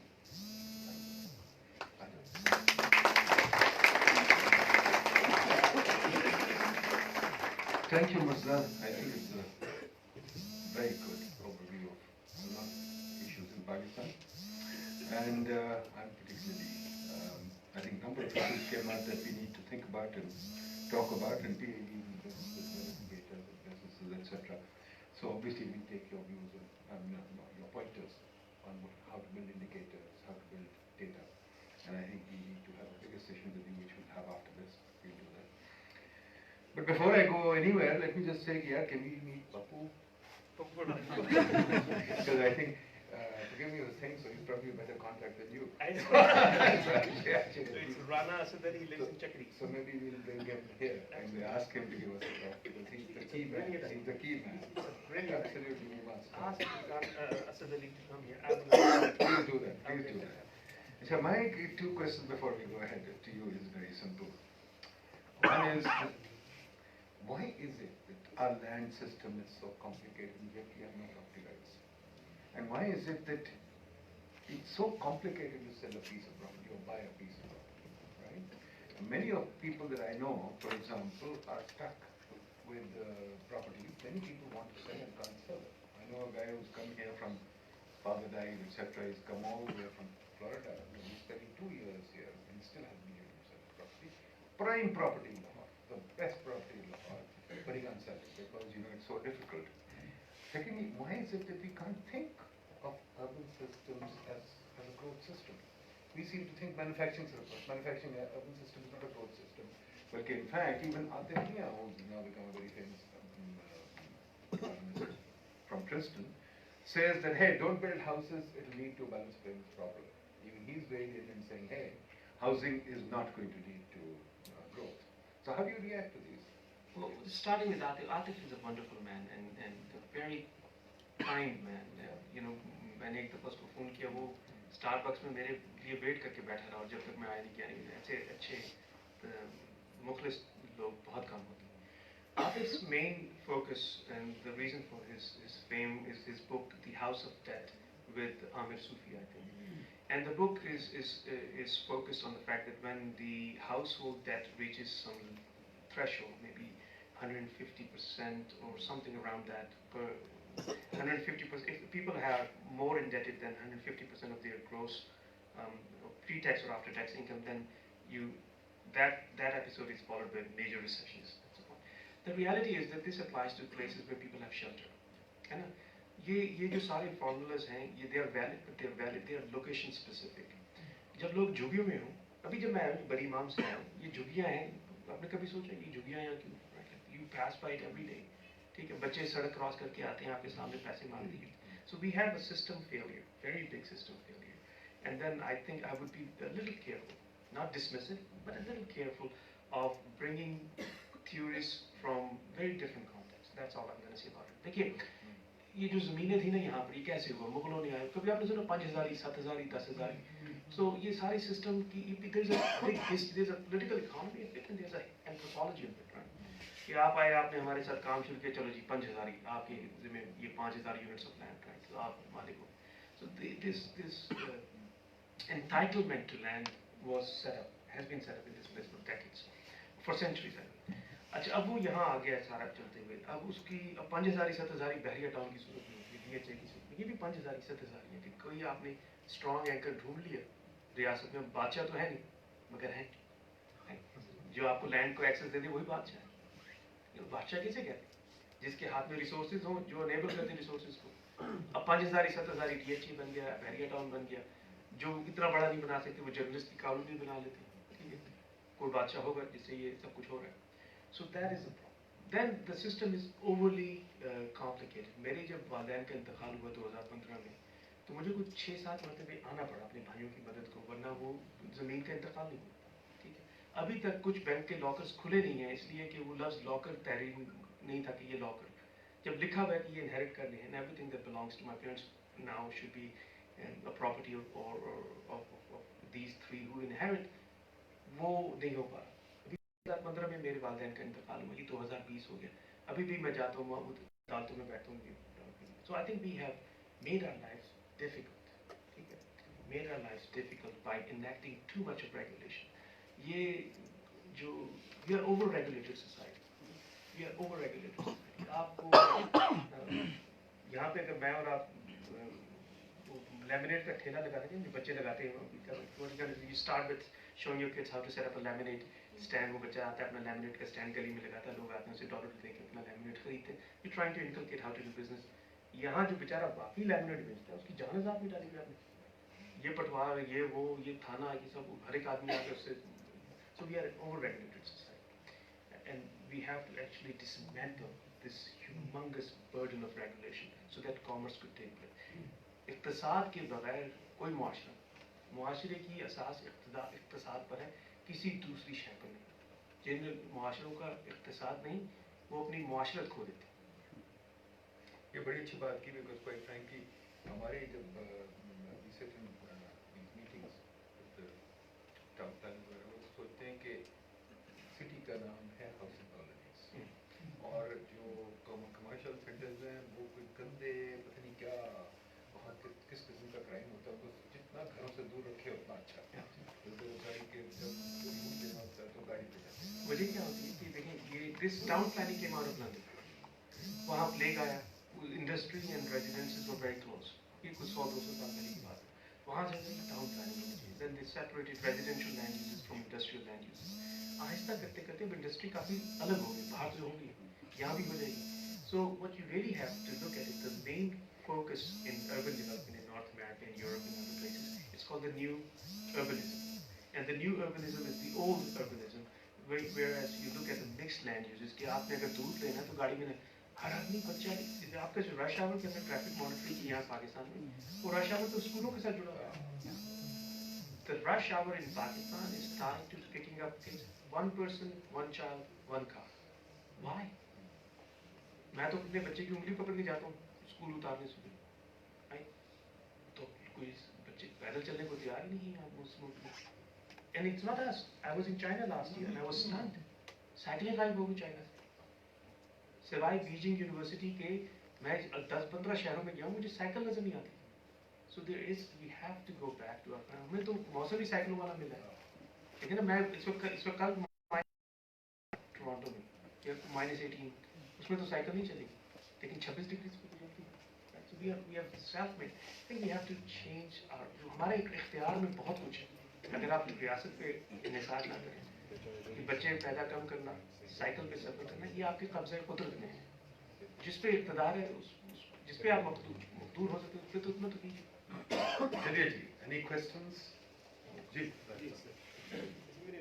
Thank you, Murtaza. I think it's a very good overview of a lot of issues in Pakistan. And I'm particularly, I think a number of issues came out that we need to think about and talk about, and PIDE businesses, businesses, etc. So obviously we take your views and your pointers on how to build indicators, how to build data. And I think we need to have a bigger session with you, which we'll have after this. We'll do that. But before I go anywhere, let me just say, yeah, can we meet Bapu? Because I think, forgive me for saying so, he's probably a better contact than you. It's Rana Asadari, he lives in Chakri. So maybe we'll bring him here and ask him to give us a talk, because he's the key man. He's the key man. Absolutely, we must. Ask Asadari to come here. Please do that. Please do that. So my two questions before we go ahead to you is very simple. One is, why is it that our land system is so complicated and yet we have no property rights? And why is it that it's so complicated to sell a piece of property or buy a piece of property, right? And many of people that I know, for example, are stuck with property. Many people want to sell and can't sell it. I know a guy who's come here from father died, etc. He's come all the way from Florida. He's spending 2 years here and still hasn't been able to sell his property. Prime property in Lahore, the best property in Lahore, but he can't sell it because it's so difficult. Secondly, why is it that we can't think of urban systems as a growth system? We seem to think manufacturing urban system is not a growth system. But in fact, even Aditya, who's now become a very famous from Tristan, says that, hey, don't build houses, it'll lead to a balance of payments problem. Even he's weighed in and saying, hey, housing is not going to lead to growth. So how do you react to these? Well, starting with Atif, Atif is a wonderful man and a very kind man. मैंने एक दफ़ा उसको phone किया, वो Starbucks में मेरे लिए wait करके बैठा रहा और जब तक मैं आया नहीं किया नहीं. ऐसे अच्छे मुखलिस लोग बहुत कम होते हैं. Atif's main focus and the reason for his fame is his book, The House of Debt, with Amir Sufi, I think. And the book is focused on the fact that when the household debt reaches some threshold, maybe 150% or something around that, 150%, if people are more indebted than 150% of their gross pre-tax or after-tax income, then that episode is followed by major recessions. The reality is that this applies to places where people have shelter. है ना? ये जो सारे formulas हैं, they are valid, but they are location specific. जब लोग झुग्गियों में हों, अभी जब मैं बड़ी इमाम से आया हूँ, ये झुग्गियाँ हैं, आपने कभी सोचा ये झुग्गियाँ यहाँ क्यों? You pass by it every day. ठीक है, बच्चे सड़क क्रॉस करके आते हैं, आपके सामने पैसे मांग दिए. So we have a system failure, very big system failure. And then I think I would be a little careful, not dismissive, but a little careful of bringing theories from very different contexts. That's all I'm going to say about it. देखिए, ये जो ज़मीनें थी ना यहाँ पर, ये कैसे हुआ? मुगलों ने आए. कभी आपने सुना 5,000, 7,000, 10,000? So ये सारे system की there's a political economy of it and there's an anthropology of it, right? कि आप आए, आपने हमारे साथ काम शुरू किया, चलो जी 5,000 आपके ज़मीन, ये 5,000 units of land, right? So आप मालिक हो. So this entitlement to land has been set up in this place for decades, for centuries. अच्छा, अब वो यहाँ आ गया सारा चलते हुए. अब उसकी 5,000, 7,000 बहरिया टाउन की सूरत में होगी, DHA की सूरत में. ये भी 5,000, 7,000 है कि कोई आपने स्ट्रॉन्ग एंकर ढूंढ लिया रियासत में. बादशाह तो है नहीं, मगर है जो आपको लैंड को एक्सेस दे दे, वही बादशाह है. बादशाह किसे कहते हैं? जिसके हाथ में रिसोर्सेज हों, जो अनेबल करते हैं रिसोर्सेज को. अब 5,000, 7,000 DHA बन गया, बहरिया टाउन बन गया. जो इतना बड़ा नहीं बना सकते वो जर्नलिस्ट की कॉलोनी बना लेते हैं, ठीक है, कोई बादशाह होगा जिससे ये सब कुछ हो रहा है. So that is then the system is overly complicated. मेरे जब वालिदैन का इंतकाल हुआ 2015 में, तो मुझे कुछ 6-7 मरतबे आना पड़ा अपने भाइयों की मदद को, वरना वो ज़मीन का इंतकाल नहीं हुआ, ठीक है. अभी तक कुछ बैंक के लॉकर्स खुले नहीं हैं, इसलिए कि वो लफ्ज़ लॉकर तहरीर नहीं था कि ये लॉकर, जब लिखा हुआ है कि ये इनहेरिट कर रहे हैं, everything that belongs to my parents now should be a property of these three who inherit, वो नहीं हो पा रहा. 2015 में मेरे वालिदैन का इंतकाल हुआ, ये 2020 हो गया, अभी भी मैं जाता हूँ अदालतों में बैठता हूँ. So I think we have made our life difficult, ठीक है, made our life difficult by enacting too much of regulation. ये जो we are over regulated society, we are over regulated society. आपको यहाँ पे अगर मैं और आप लेमिनेट का ठेला लगाते हैं, बच्चे लगाते हैं, you start with showing your kids how to set up a laminate stand. वो बच्चा आता है अपना laminate का stand गली में लगाता है, लोग आते हैं उसे डॉलर देके अपना laminate खरीदते हैं. You trying to inculcate how to do business. यहाँ जो बेचारा बाकी laminate बेचता है उसकी जान ज़ात मिटा दी आपने. ये पटवार, ये वो, ये थाना, ये सब हर एक आदमी आके उससे. So we are an over-regulated society, and we have to actually dismantle this humongous burden of regulation so that commerce could take place. इक़्तिसाद के बगैर कोई मुआशरा, मुआशरे की असास इक़्तिसाद पर है, किसी दूसरी शय पर नहीं. जिन मुआशरों का इक़्तिसाद नहीं, वो अपनी मुआशरत खो देते. ये बड़ी अच्छी बात की, बिकॉज क्वाइट फ्रैंकली हमारे जब मीटिंग्स टाउन प्लानिंग वगैरह वो सोचते हैं कि सिटी का नाम है हाउसिंग कॉलोनीज, और जो कमर्शियल सेंटर्स हैं वो कोई गंदे पता नहीं क्या, वहाँ किस किस्म का क्राइम होता है, तो जितना घरों से दूर रखे उतना अच्छा. तो गाड़ी के जब रूट देना होता है तो गाड़ी पे जाते हैं. वजह क्या होती है कि देखें, ये दिस टाउन प्लानिंग के आउट ऑफ लंदन, वहाँ प्लेग आया, industry and residences were very close, ये कुछ 100-200 साल पहले की बात है. वहाँ से टाउन प्लानिंग होनी चाहिए. Then they separated residential land uses from industrial land uses. आहिस्ता करते करते अब इंडस्ट्री काफ़ी अलग हो गई, बाहर से होगी, यहाँ भी हो जाएगी. So what you really have to look at is the main focus in urban development in North America and Europe and other places. It's called the new urbanism. And the new urbanism is the old urbanism, whereas you look at the mixed land uses, कि आपने अगर दूध लेना तो गाड़ी में हर आदमी बच्चा, आपका जो रश आवर के अंदर ट्रैफिक मॉनिटरिंग की यहाँ पाकिस्तान में, वो रश आवर तो स्कूलों के साथ जुड़ा हुआ है. The rush hour in Pakistan is tied to picking up kids, one person, one child, one car. Why? मैं तो अपने बच्चे की उंगली पकड़ के जाता हूँ स्कूल उतारने से, तो कोई बच्चे पैदल चलने को तैयार ही नहीं है उस मुल्क में. And it's not us. I was in China last year and I was stunned. साइकिलें गायब हो गई चाइना से. सिवाय बीजिंग यूनिवर्सिटी के मैं 10-15 शहरों में गया हूँ, मुझे साइकिल नजर नहीं आती. So there is, we have to go back to our. हमें तो मौसम भी साइकिलों वाला मिला है, लेकिन मैं इस वक्त कल टोरंटो में -18, उसमें तो साइकिल नहीं चलेगी, लेकिन 26 डिग्री पे तो चलती है. So we are self-made. I think we have to change our. हमारे इख्तियार में बहुत कुछ है. अगर आप रियासत पे इन्हिसार ना करें, कि बच्चे पैदा कम करना, साइकिल पे सफर करना, ये आपके कब्जे कुदरत में है. जिस पे इक़्तिदार है, जिस पे आप दूर हो सकते हैं, तो उतना तो कीजिए. चलिए जी, any questions? जी सर, मेरे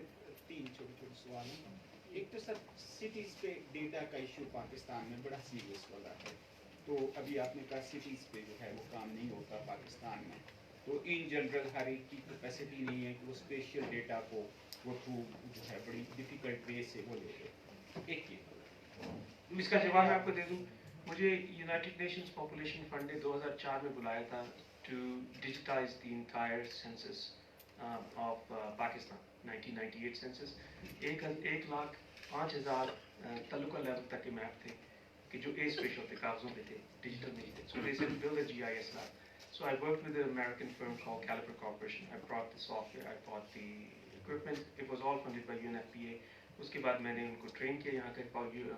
3 छोटे सवाल हैं. एक तो सर, सिटीज़ पे डेटा का इशू पाकिस्तान में बड़ा सीरियस वाला है. तो अभी आपने कहा सिटीज़ पे जो है वो काम नहीं होता पाकिस्तान में, तो इन जनरल हर एक की कैपेसिटी नहीं है कि वो स्पेशल डेटा को वो थ्रू जो है बड़ी डिफ़िकल्ट वे से वो ले ले. एक ये इसका जवाब मैं आपको दे दूं. मुझे यूनाइटेड नेशंस पॉपुलेशन फंड ने 2004 में बुलाया था to digitize the entire census of Pakistan, 1998 census. 1,05,000 taluka level तक के मैप थे कि जो ए स्पेशल थे, कागजों पे थे, डिजिटल नहीं थे. So they said build a GIS lab. So I worked with an American firm called Caliper Corporation. I brought the software, I bought the equipment. It was all funded by UNFPA. उसके बाद मैंने उनको train किया यहाँ के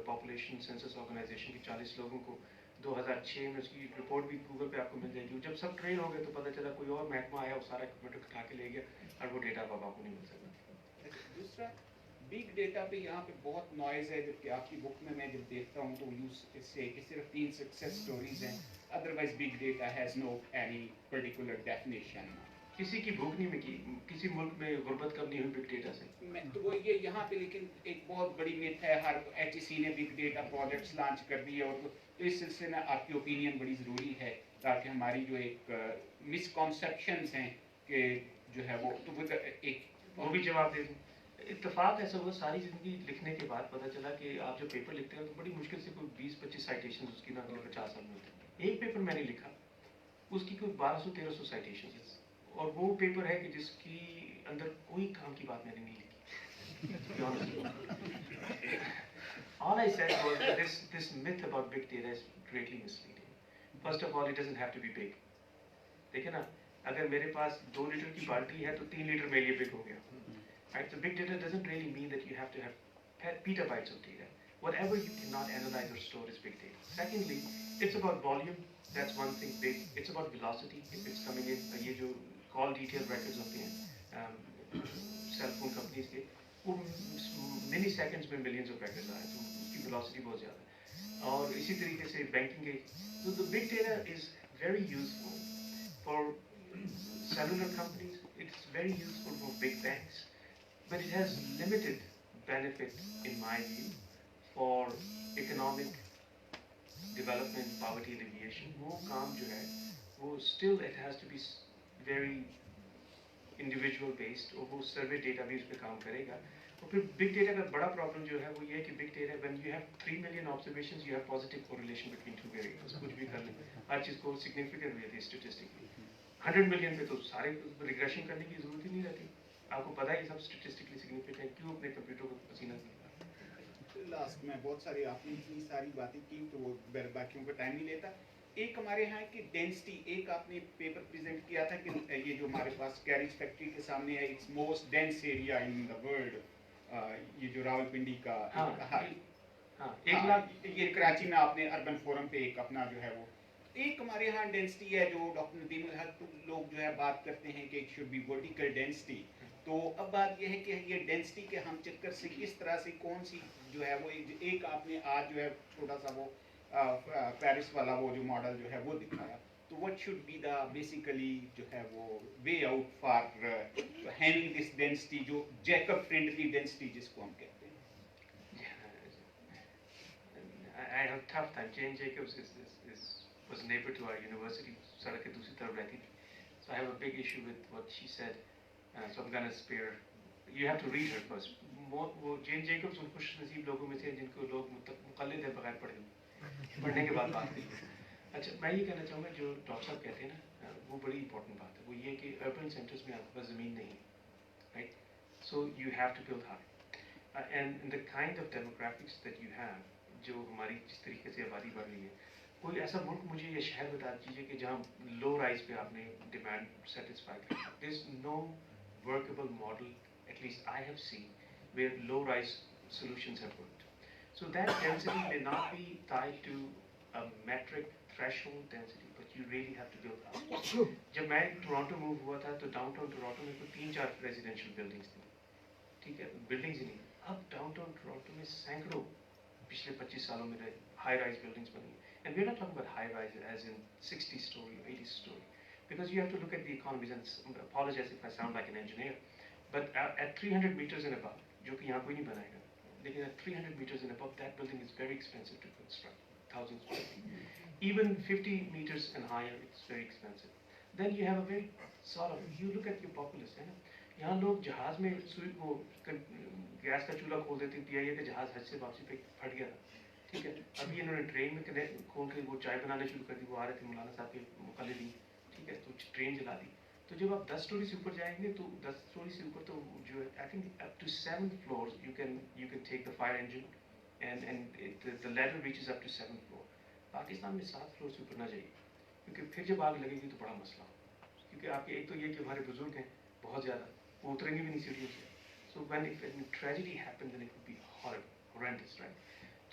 population census organisation के 40 लोगों को. 2006 में उसकी रिपोर्ट भी गूगल पे आपको मिल जाएगी. जब सब ट्रेन हो गए तो पता चला कोई और महकमा आया, वो सारा इक्विपमेंट उठा के ले गया और वो डेटा बाबा को नहीं मिल सकता. दूसरा, बिग डेटा पे यहाँ पे बहुत नॉइज़ है, जबकि आपकी बुक में मैं जब देखता हूँ तो यूज से कि सिर्फ 3 सक्सेस स्टोरीज हैं, otherwise big data has no any particular definition. किसी की भूख नहीं मिटी, किसी मुल्क में गुर्बत कम नहीं हुई बिग डेटा से। तो वो ये यहाँ पे लेकिन एक बहुत बड़ी मिथ है, हर HEC ने बिग डेटा प्रोजेक्ट्स लॉन्च कर दिए, और तो इस सिलसिले में आपकी ओपिनियन बड़ी ज़रूरी है, ताकि हमारी जो एक मिसकॉन्सेप्शंस हैं कि जो है वो तो वो भी जवाब दे दूँ। इत्तेफाक ऐसा हुआ, सारी ज़िंदगी लिखने के बाद पता चला कि आप जो पेपर लिखते हैं तो बड़ी मुश्किल से कोई 20-25 साइटेशन उसकी ना अगले 50 साल में होते हैं। एक पेपर मैंने लिखा, उसकी कोई 1200-1300 साइटेशन, और वो पेपर है कि जिसकी अंदर कोई काम की बात मैंने नहीं लिखी। All I said was that this myth about big data is greatly misleading. First of all, it doesn't have to be big. देखिए ना, अगर मेरे पास 2 लीटर की बाल्टी है तो 3 लीटर मेरे लिए बिग हो गया। Right? So big data doesn't really mean that you have to have petabytes of data. Whatever you cannot analyze or store is big data. Secondly, it's about volume. That's one thing big. It's about velocity. If it's coming in, ये जो call detail records होते हैं cell phone companies के, वो मिली seconds में millions of records आ रहे हैं, तो उसकी velocity बहुत ज़्यादा है। और इसी तरीके से बैंकिंग के, so the big data is very useful for cellular companies. It's very useful for big banks. But it has limited benefit, in my view, for economic development, poverty alleviation. वो काम जो है, वो still it has to be very individual based, और वो survey data भी उस पर काम करेगा। और फिर big data का बड़ा problem जो है वो ये है कि big data, when you have 3 million observations, you have positive correlation between 2 variables. कुछ भी कर लें, हर चीज़ को significant way थे statistically. 100 million पे तो सारे regression करने की जरूरत ही नहीं रहती। आपको पता है ये सब स्टैटिस्टिकली सिग्निफिकेंट है, क्यों अपने कंप्यूटर को पसीना निकालना। लास्ट में बहुत सारी आपने इतनी सारी बातें की तो वो बाकियों का टाइम नहीं लेता। एक हमारे यहाँ की डेंसिटी, एक आपने पेपर प्रेजेंट किया था कि ये जो हमारे पास कैरिज फैक्ट्री के सामने है, it's most dense area in the world, ये जो रावलपिंडी का हाँ, 1 लाख, ये कराची में आपने अर्बन फोरम पे एक अपना जो है वो एक हमारे यहाँ डेंसिटी है, जो डॉक्टर नदीम उल हक लोग जो है बात करते हैं कि it should be vertical density. तो अब बात यह है कि ये डेंसिटी के हम चक्कर से किस तरह से कौन सी जो है वो एक आपने आज जो है थोड़ा सा वो पेरिस वाला वो जो मॉडल जो है वो दिखाया, तो what should be the basically जो है वो way out for handling this density, जो जैकब फ्रेंडली डेंसिटी जिसको हम कहते हैं। I have a tough time. Jane Jacobs was neighbor to our university, सड़क के दूसरी तरफ रहती थी, so I have a big issue with what she said. So I'm gonna spare. You have to read her first. वो जेन Jacob's उन खुश नसीब लोगों में थे जिनको लोग मुक़ल्लिद है बगैर पढ़े, पढ़ने के बाद बात करें। अच्छा, मैं ये कहना चाहूँगा जो डॉक्टर साहब कहते हैं ना, वो बड़ी इंपॉर्टेंट बात है। वो ये कि अर्बन सेंटर्स में आपके पास ज़मीन नहीं है, right? So you have to build hard and the kind of demographics that you have, जो हमारी जिस तरीके से आबादी बढ़ रही है, कोई ऐसा मुल्क मुझे ये शहर बता दीजिए कि जहाँ लो राइज पे आपने डिमांड सेटिस्फाई कर, there is no workable model, at least I have seen, where low-rise solutions have worked. So that density may not be tied to a metric threshold density, but you really have to build out. जब मैं Toronto move हुआ था तो downtown Toronto में कोई 3-4 residential buildings थी, ठीक है, बिल्डिंग्स ही नहीं। अब डाउनटाउन टोरंटो में सैकड़ों पिछले 25 सालों में high-rise buildings बनी हैं, and we're not talking about high-rise as in 60-story or 80-story. Because you have to look at the economies, and apologize if I sound like an engineer, but at 300 meters and above, जो कि यहाँ कोई नहीं बनाएगा, लेकिन at 300 meters and above, that building is very expensive to construct, thousands of feet. Even 50 meters and higher, it's very expensive. Then you have a very sort of, you look at your populace, है ना, यहाँ लोग जहाज में वो gas का चूल्हा खोल देते हैं, PIDE का जहाज हज से वापसी पे फट गया था, ठीक है। अभी इन्होंने ट्रेन में खोल के वो चाय बनाने शुरू कर दी, वो आ रहे थे मौलाना साहब के मुक़ल्लिदीन, ठीक है, तो ट्रेन चला दी। तो जब आप 10 स्टोरी से ऊपर जाएंगे तो 10 स्टोरी से ऊपर तो जो है, I think up to 7 floors you can take the fire engine and the ladder reaches up to 7th floor. Pakistan में 7 फ्लोर से ऊपर ना जाइए, क्योंकि फिर जब आग लगेगी तो बड़ा मसला, क्योंकि आपके एक तो ये कि हमारे बुजुर्ग हैं बहुत ज़्यादा, वो उतरेंगे भी नहीं सीढ़ियों से। So when tragedy happens then it would be horrendous, right?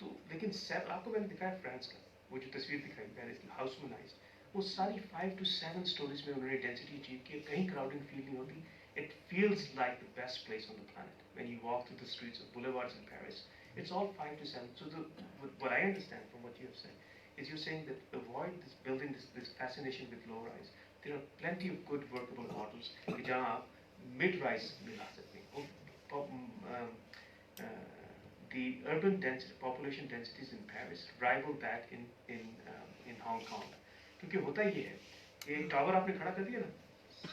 तो लेकिन आपको मैंने दिखाया फ्रांस का, वो जो तस्वीर दिखाई पेरिस की हाउसमनाइज्ड, वो सारी 5 to 7 स्टोरीज में उन्होंने डेंसिटी अचीव की, कहीं क्राउडिंग फील नहीं होती। It feels like the best place on the planet when you walk through the streets of boulevards in Paris. It's all 5 to 7. So what I understand from what you have said is you're saying that avoid building this fascination with low rise. there are plenty of good workable models कि जहाँ आप mid-rise में ला सकते हैं. The urban density, population densities in Paris rival that in Hong Kong. क्योंकि होता ये है कि एक टावर आपने खड़ा कर दिया ना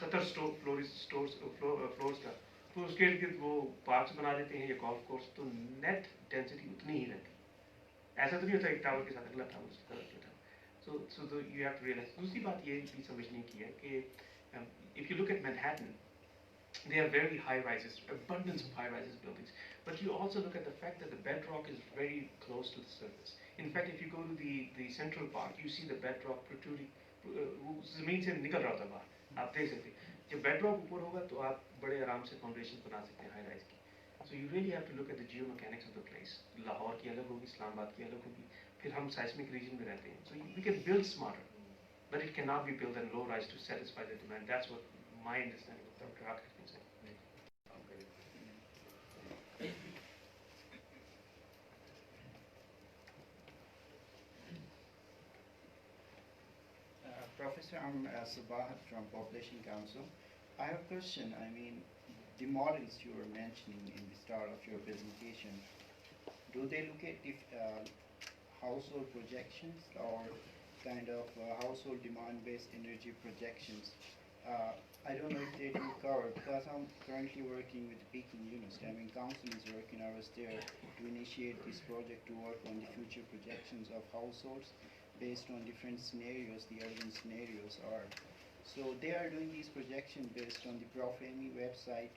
70 फ्लोर्स का, तो उसके इर्द वो पार्क्स बना देते हैं या गोल्फ कोर्स, तो नेट डेंसिटी उतनी ही रहती है. ऐसा तो नहीं होता एक टावर के साथ अगला टावर उसके साथ अगला tower. So you have to realize. दूसरी बात ये भी समझने की है कि if you look at Manhattan, they have very high rises, abundance of high rises buildings. But you also look at the fact that the bedrock is very close to the surface. In fact, if you go to the Central Park, you see the bedrock protruding. ज़मीन से निकल रहा था बाहर, आप देख सकते हैं. जब bedrock ऊपर होगा तो आप बड़े आराम से foundations बना सकते हैं high rise की. So you really have to look at the geomechanics of the place. Lahore की अलग होगी, इस्लामाबाद की अलग होगी. फिर हम seismic region में रहते हैं. So we can build smarter, but it cannot be built at low rise to satisfy the demand. That's what my understanding of Dr. Haq has been saying. Professor, I'm Sabahat from Population Council. I have a question. I mean, the models you were mentioning in the start of your presentation, do they look at the household projections or kind of household demand-based energy projections? I don't know if they do cover, because I'm currently working with Peking University. I mean, council is working. I was there to initiate this project to work on the future projections of households based on different scenarios, the urban scenarios are. So they are doing these projections based on the ProfAMI website.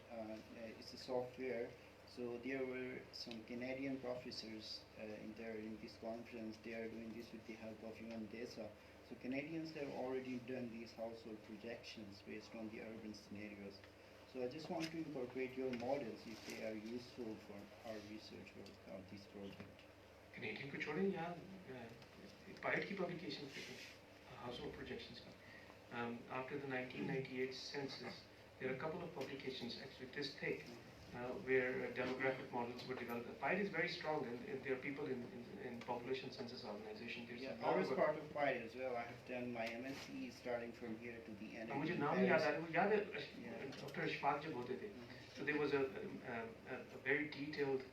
It's a software. So there were some Canadian professors in this conference. They are doing this with the help of UNDESA. So Canadians have already done these household projections based on the urban scenarios. So I just want to incorporate your models if they are useful for our research work on this project. Canadian को छोड़ें यहाँ PIDE की publications देखें, household projections का. After the 1998 census, there are a couple of publications actually this thick where demographic models were developed. PIDE is very strong, and there are people in population census organization. Yeah, I was part of PIDE as well. I have done my MSc starting from here to the end. मुझे नाम नहीं याद आ रहा, वो याद है Dr. Ashfaq जब होते थे. So there was a very detailed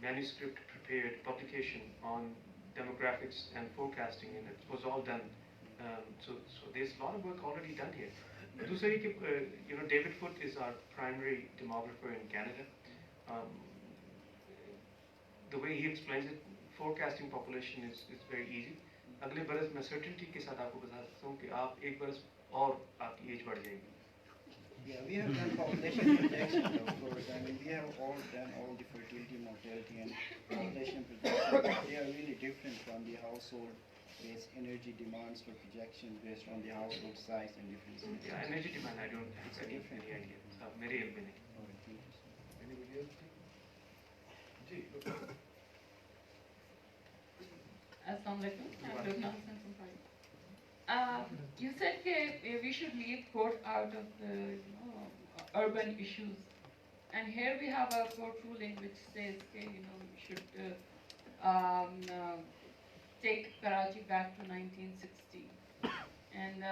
manuscript prepared publication on demographics and forecasting, and it was all done. So there's a lot of work already done here. दूसरी कि David Foote is our primary demographer in Canada. The way he explains it, forecasting population is very easy. अगले बरस मैं certainty के साथ आपको बता सकता हूँ कि आप एक बरस और आपकी age बढ़ जाएगी. Yeah, we have done population projections, of course. I mean, we have all done all the fertility, mortality, and population projections. They are really different from the household-based energy demands for projections based on the household size and different. Yeah, energy demand, I don't have any idea. मेरे इल्म में नहीं. Anybody else? Ji. Assalamualaikum. I'm Lubna Hassan from PIDE. You said that we should leave court out of the urban issues, and here we have a court ruling which says we should take Karachi back to 1960 and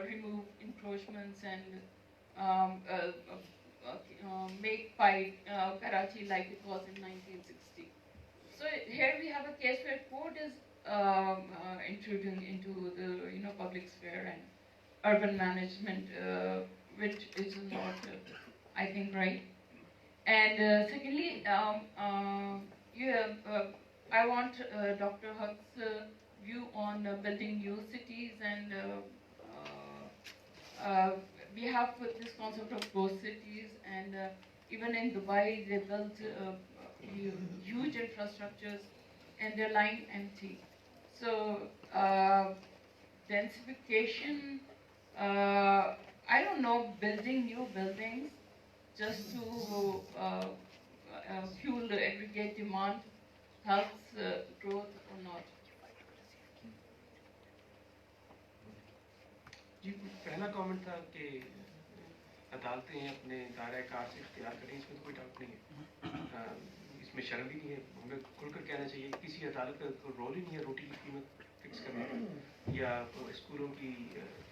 remove encroachments and make PIDE Karachi like it was in 1960. So here we have a case where court is intruding into the public sphere and urban management, which is not, I think, right. And secondly, I want Dr. Huck's view on building new cities, and we have put this concept of ghost cities, and even in Dubai they built huge infrastructures and they're lying empty. So densification, I don't know, building new buildings just to fuel the aggregate demand helps growth or not. जी पहला comment था कि अदालतें अपने दायरा car से इख्तियार करें, इसमें तो कोई डाउट नहीं है. इसमें शर्म भी नहीं है. हमें खुलकर कहना चाहिए किसी अदालत का रोल ही नहीं है रोटी की कीमत फिक्स करने का या स्कूलों की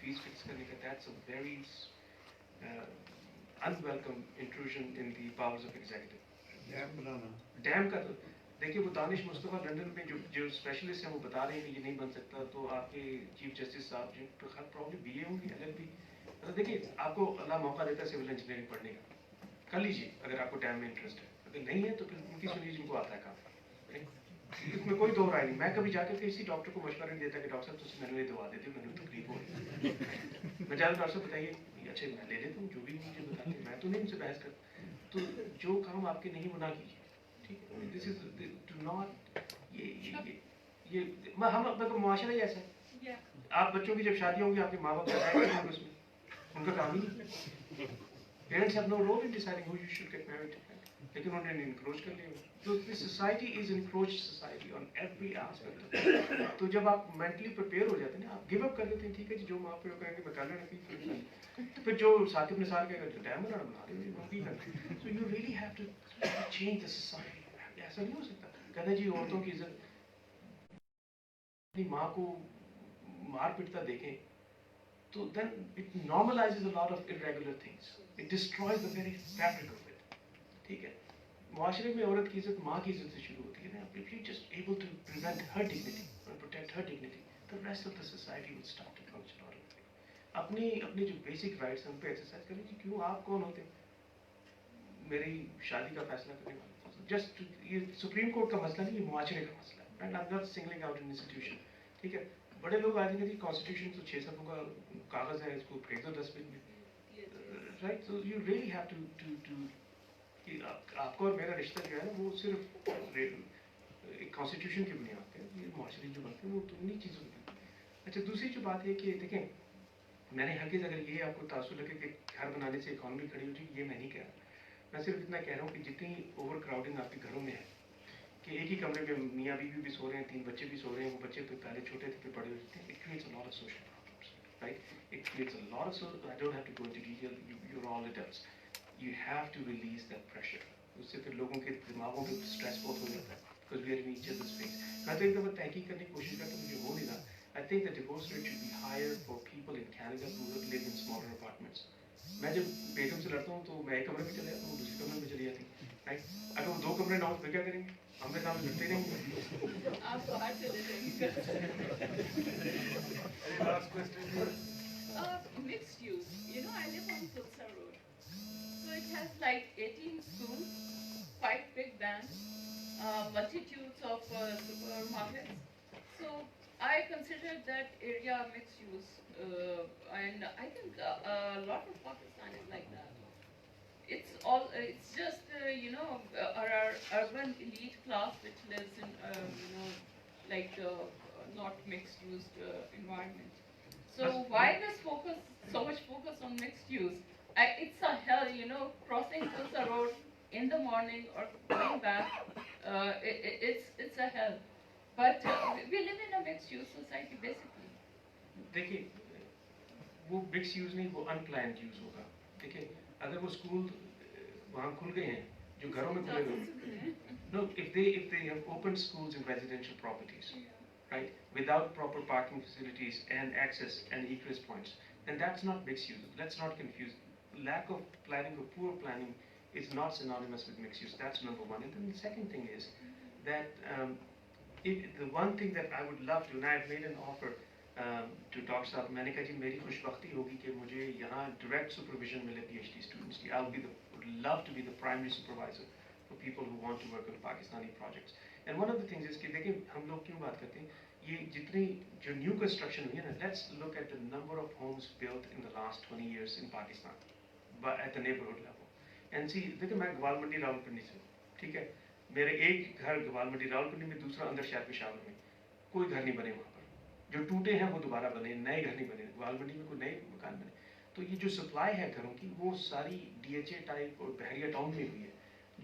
फीस फिक्स करने का, that's a very unwelcome intrusion in the powers of executive. Dam banana, dam का तो देखिए, वो दानिश मुस्तफ़ा लंदन में जो स्पेशलिस्ट हैं वो बता रहे हैं कि ये नहीं बन सकता, तो आपके चीफ जस्टिस साहब जिन पर खैर प्रॉब्लम BA होंगी, LLB, तो देखिए आपको अल्लाह मौका देता है सिविल इंजीनियरिंग पढ़ने का, कर लीजिए अगर आपको डैम में इंटरेस्ट है, अगर नहीं है तो फिर उनकी सुनिए जिनको आता है काम। इसमें कोई दो राय नहीं। मैं कभी जाकर किसी डॉक्टर को मशवरा नहीं देता कि डॉक्टर साहब तुम मैंने दवा देते हो, मैंने तकलीफ हो रही है, मैं जाकर डॉक्टर साहब बताइए, अच्छा मैं ले लेता हूँ जो भी मुझे बताते हैं, मैं तो नहीं उनसे बहस करता। तो जो काम आपके नहीं वो ना कीजिए, ठीक है। दिस इज डू नॉट ये हम मतलब मुआशरा ही ऐसा है। आप बच्चों की जब शादी होंगी आपके माँ बाप बताएंगे उसमें, उनका काम ही नहीं। Parents have no role in deciding who you should get married, लेकिन उन्होंने इनक्रोच कर लिया। तो this society is encroach society on every aspect. तो जब आप मेंटली प्रिपेयर हो जाते हैं ना, आप गिव अप कर देते हैं, ठीक है जी जो माँ पे कहेंगे मैं कर लेना, तो फिर जो साकिब निसार कहेगा जो डैम बना रहे हो वो भी करते। So you really have to change the society. ऐसा नहीं हो सकता कहना जी औरतों की इज्जत, अपनी माँ को मार पीटता देखें तो then it normalizes a lot of irregular things. It destroys the very fabric of it. ठीक है, मुआशरे में औरत की इज्जत माँ की इज्जत से शुरू होती है ना। If you're just able to prevent her dignity and protect her dignity, the rest of the society will start to function automatically. अपनी जो basic rights हैं उन पे exercise करें जी। क्यों, आप कौन होते हैं मेरी शादी का फैसला करने वाले? Just ये सुप्रीम कोर्ट का मसला नहीं, ये मुआशरे का मसला है। And I'm not singling out an institution, ठीक है। बड़े लोग आज कहते हैं कॉन्स्टिट्यूशन तो 6 का कागज है, इसको फेंक दो डस्टबिन में, right. So you really have to आपको और मेरा रिश्ता जो है ना वो सिर्फ एक कॉन्स्टिट्यूशन की बुनियाद पे, ये मुआशरे जो बनते हैं वो तो उन्हीं चीज़ों की। अच्छा, दूसरी जो बात है कि देखें, मैंने हकीकत अगर ये आपको तासुर लगे कि घर बनाने से इकॉनमी खड़ी हो जाएगी, ये मैं नहीं कह रहा। मैं सिर्फ इतना कह रहा हूँ कि जितनी ओवर क्राउडिंग आपके घरों में है कि एक ही कमरे में मियाँ बीवी भी सो रहे हैं, 3 बच्चे भी सो रहे हैं, वो बच्चे तो पहले छोटे थे फिर बड़े होते हैं, it creates a lot of social problems, right? It creates a lot of I don't have to go into detail, you're all adults. You have to release that pressure. उससे फिर लोगों के दिमागों पे स्ट्रेस बहुत हो जाता है because we are in each other's face. मैं तो एक दफ़ा तहकीक करने की कोशिश करता हूँ, मुझे हो नहीं रहा। I think the divorce rate should be higher for people in Canada who live in smaller apartments. मैं जब बेगम से लड़ता हूँ तो मैं एक कमरे में चले जाता हूँ, दूसरे कमरे में चली जाती हूँ, राइट। अगर वो 2 कमरे ना हो तो क्या करेंगे? हमने काम लड़ते नहीं। आपको हाथ चले जाएंगे। last question. Mixed use. You know, I live on Tulsa Road. So it has like 18 schools, 5 big banks, multitudes of supermarkets. So I consider that area mixed use. And I think a lot of Pakistan is like that. It's just, our urban elite class which lives in, like not mixed use environment. So why so much focus on mixed use? It's a hell, crossing Tulsa Road in the morning or going back, it's a hell. But we live in a mixed use society basically. देखिए, वो mix use नहीं, वो unplanned use होगा। देखिए, अगर वो school वहाँ खुल गए हैं जो घरों में खुले हुए, no, if they have opened schools in residential properties, right, without proper parking facilities and access and egress points, then that's not mixed use. Let's not confuse. Lack of planning or poor planning is not synonymous with mixed use. That's number one. And then the second thing is that the one thing that I would love to, and I've made an offer to Dr. Saab, मैंने कहा जी मेरी खुशबख्ती होगी कि मुझे यहाँ direct supervision मिले PhD students की. would love to be the primary supervisor for people who want to work on Pakistani projects. And one of the things is कि देखिए हम लोग क्यों बात करते हैं, ये जितनी जो new construction हुई है ना, let's look at the number of homes built in the last 20 years in Pakistan, but at the neighborhood level. And see, देखिए मैं गवाल मंडी रावलपिंडी से, ठीक है, मेरे एक घर गवाल मंडी रावलपिंडी में, दूसरा अंदर शहर पेशावर में, कोई घर नहीं बने वहाँ पर, जो टूटे हैं वो दोबारा बने, नए घर नहीं बने, गवाल मंडी में कोई नए मकान बने। तो ये जो सप्लाई है घरों की वो सारी DHA टाइप और बहरिया टाउन में हुई है।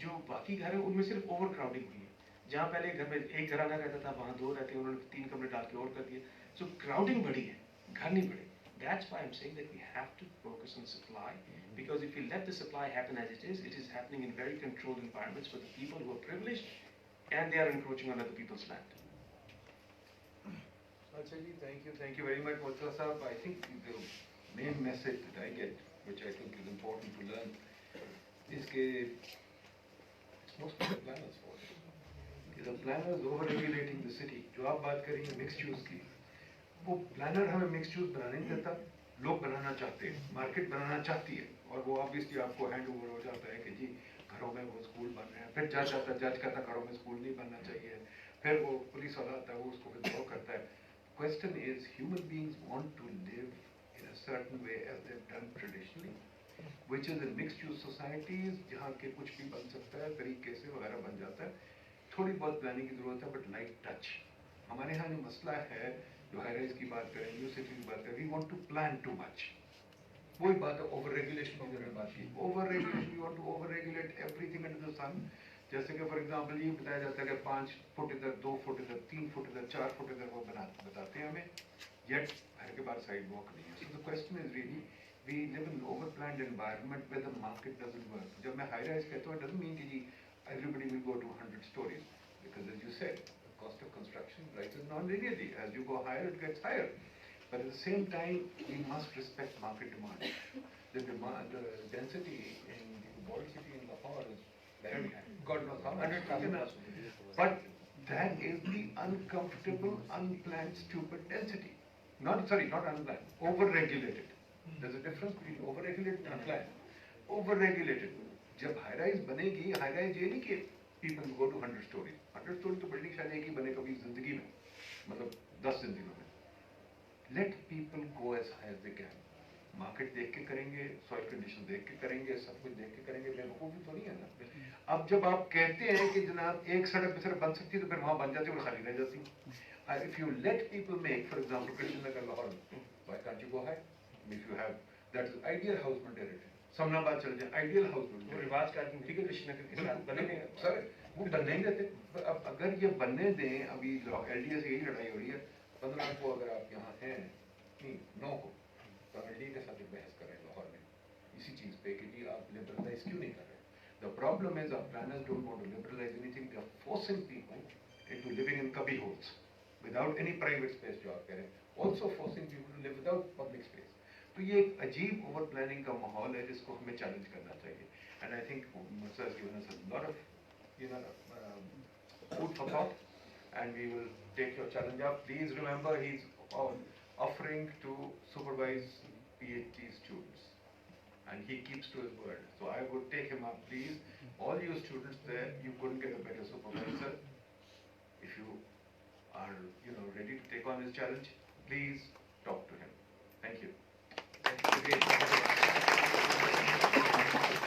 जो बाकी घर हैं उनमें सिर्फ ओवर क्राउडिंग हुई है। जहाँ पहले घर में एक घराना रहता था वहाँ 2 रहते हैं, उन्होंने 3 कमरे डाल के और कर दिए। सो क्राउडिंग बढ़ी है, घर नहीं बढ़े। That's why I'm saying that we have to focus on supply, because if we let the supply happen as it is happening in very controlled environments for the people who are privileged, and they are encroaching on other people's land. Acha ji, thank you very much, Murtaza sahab. I think the main message that I get, which I think is important to learn, is that it's mostly the planners' fault. The planners over-regulating the city. जो आप बात कर रही हैं mixed use की, वो planner हमें mix use बनाने नहीं देता, लोग बनाना चाहते हैं, मार्केट बनाना चाहती है, और वो ऑब्वियसली आपको हैंड ओवर हो जाता है कि जी घरों में वो स्कूल बन रहे हैं, फिर जज आता है, जज कहता है घरों में स्कूल नहीं बनना चाहिए, फिर वो पुलिस वाला आता है, वो उसको विथड्रॉ करता है. Question is human beings want to live in a certain way as they have done traditionally, which is in mixed use societies, जहाँ के कुछ भी बन सकता है, तरीके से वगैरह बन जाता है. थोड़ी बहुत प्लानिंग की जरूरत है, बट लाइट टच. हमारे यहाँ जो मसला है, जो हाई-राइज की बात करें, न्यू सिटी की बात करें, we want to plan too much. वही बात है ओवर रेगुलेशन की हमने बात की. Over regulation, we want to over regulate everything under the sun. जैसे कि फॉर एग्जांपल ये बताया जाता है कि 5 फुट इधर, 2 फुट इधर, 3 फुट इधर, 4 फुट इधर, वो बताते हैं हमें, येट घर के बाहर साइड वॉक नहीं है. So the question is really, we live in over planned environment where the market doesn't work. जब मैं हाई-राइज कहता हूँ, इट डजंट मीन कि जी everybody will go to 100 stories, because as you said, the cost of construction rises non-linearly. As you go higher, it gets higher. But at the same time, we must respect market demand. The density in the world city in Lahore is very high. God knows how much. But that is the uncomfortable, unplanned, stupid density. Not unplanned, over-regulated. There's a difference between over-regulated and unplanned. Over-regulated. जब high rise बनेगी, high rise ये नहीं कि people go to 100 stories. 100 story तो building शायद एक ही बने कभी जिंदगी में, मतलब 10 जिंदगियों में. Let people go as high as they can. Market देख के करेंगे, सॉइल कंडीशन देख के करेंगे, सब कुछ देख के करेंगे. बेवकूफ़ी तो नहीं है ना. अब जब आप कहते हैं कि जनाब एक सड़क सिर्फ बन सकती है, तो फिर वहाँ बन जाती है और खाली रह जाती है. If you let people make, for example Krishna Nagar Lahore, why can't you go high? If you have that ideal house mentality, Samanabad चल जाए, आइडियल हाउस वो रिवाज का ठीक है, कृष्णनगर के साथ बनेंगे सर, वो बनने नहीं देते. अब अगर ये बनने दें, अभी एलडीए से यही लड़ाई हो रही है. 15 को अगर आप यहाँ हैं, नहीं 9 को, तो एलडीए के साथ बहस कर रहे हैं लाहौर में इसी चीज़ पे कि जी आप लिबरलाइज क्यों नहीं कर रहे. The problem is our planners don't want to liberalize anything. They are forcing people into living in cubby holes without any private space, जो आप कह रहे हैं. Also forcing people to live without public space. तो ये एक अजीब over planning का माहौल है जिसको हमें चैलेंज करना चाहिए. And I think Murtaza has given us a lot of food for thought, and we will take your challenge up. Please remember, he's offering to supervise PhD students, and he keeps to his word. So I would take him up, please. All you students there, you couldn't get a better supervisor. If you are ready to take on this challenge, please talk to him. Thank you. Thank you again.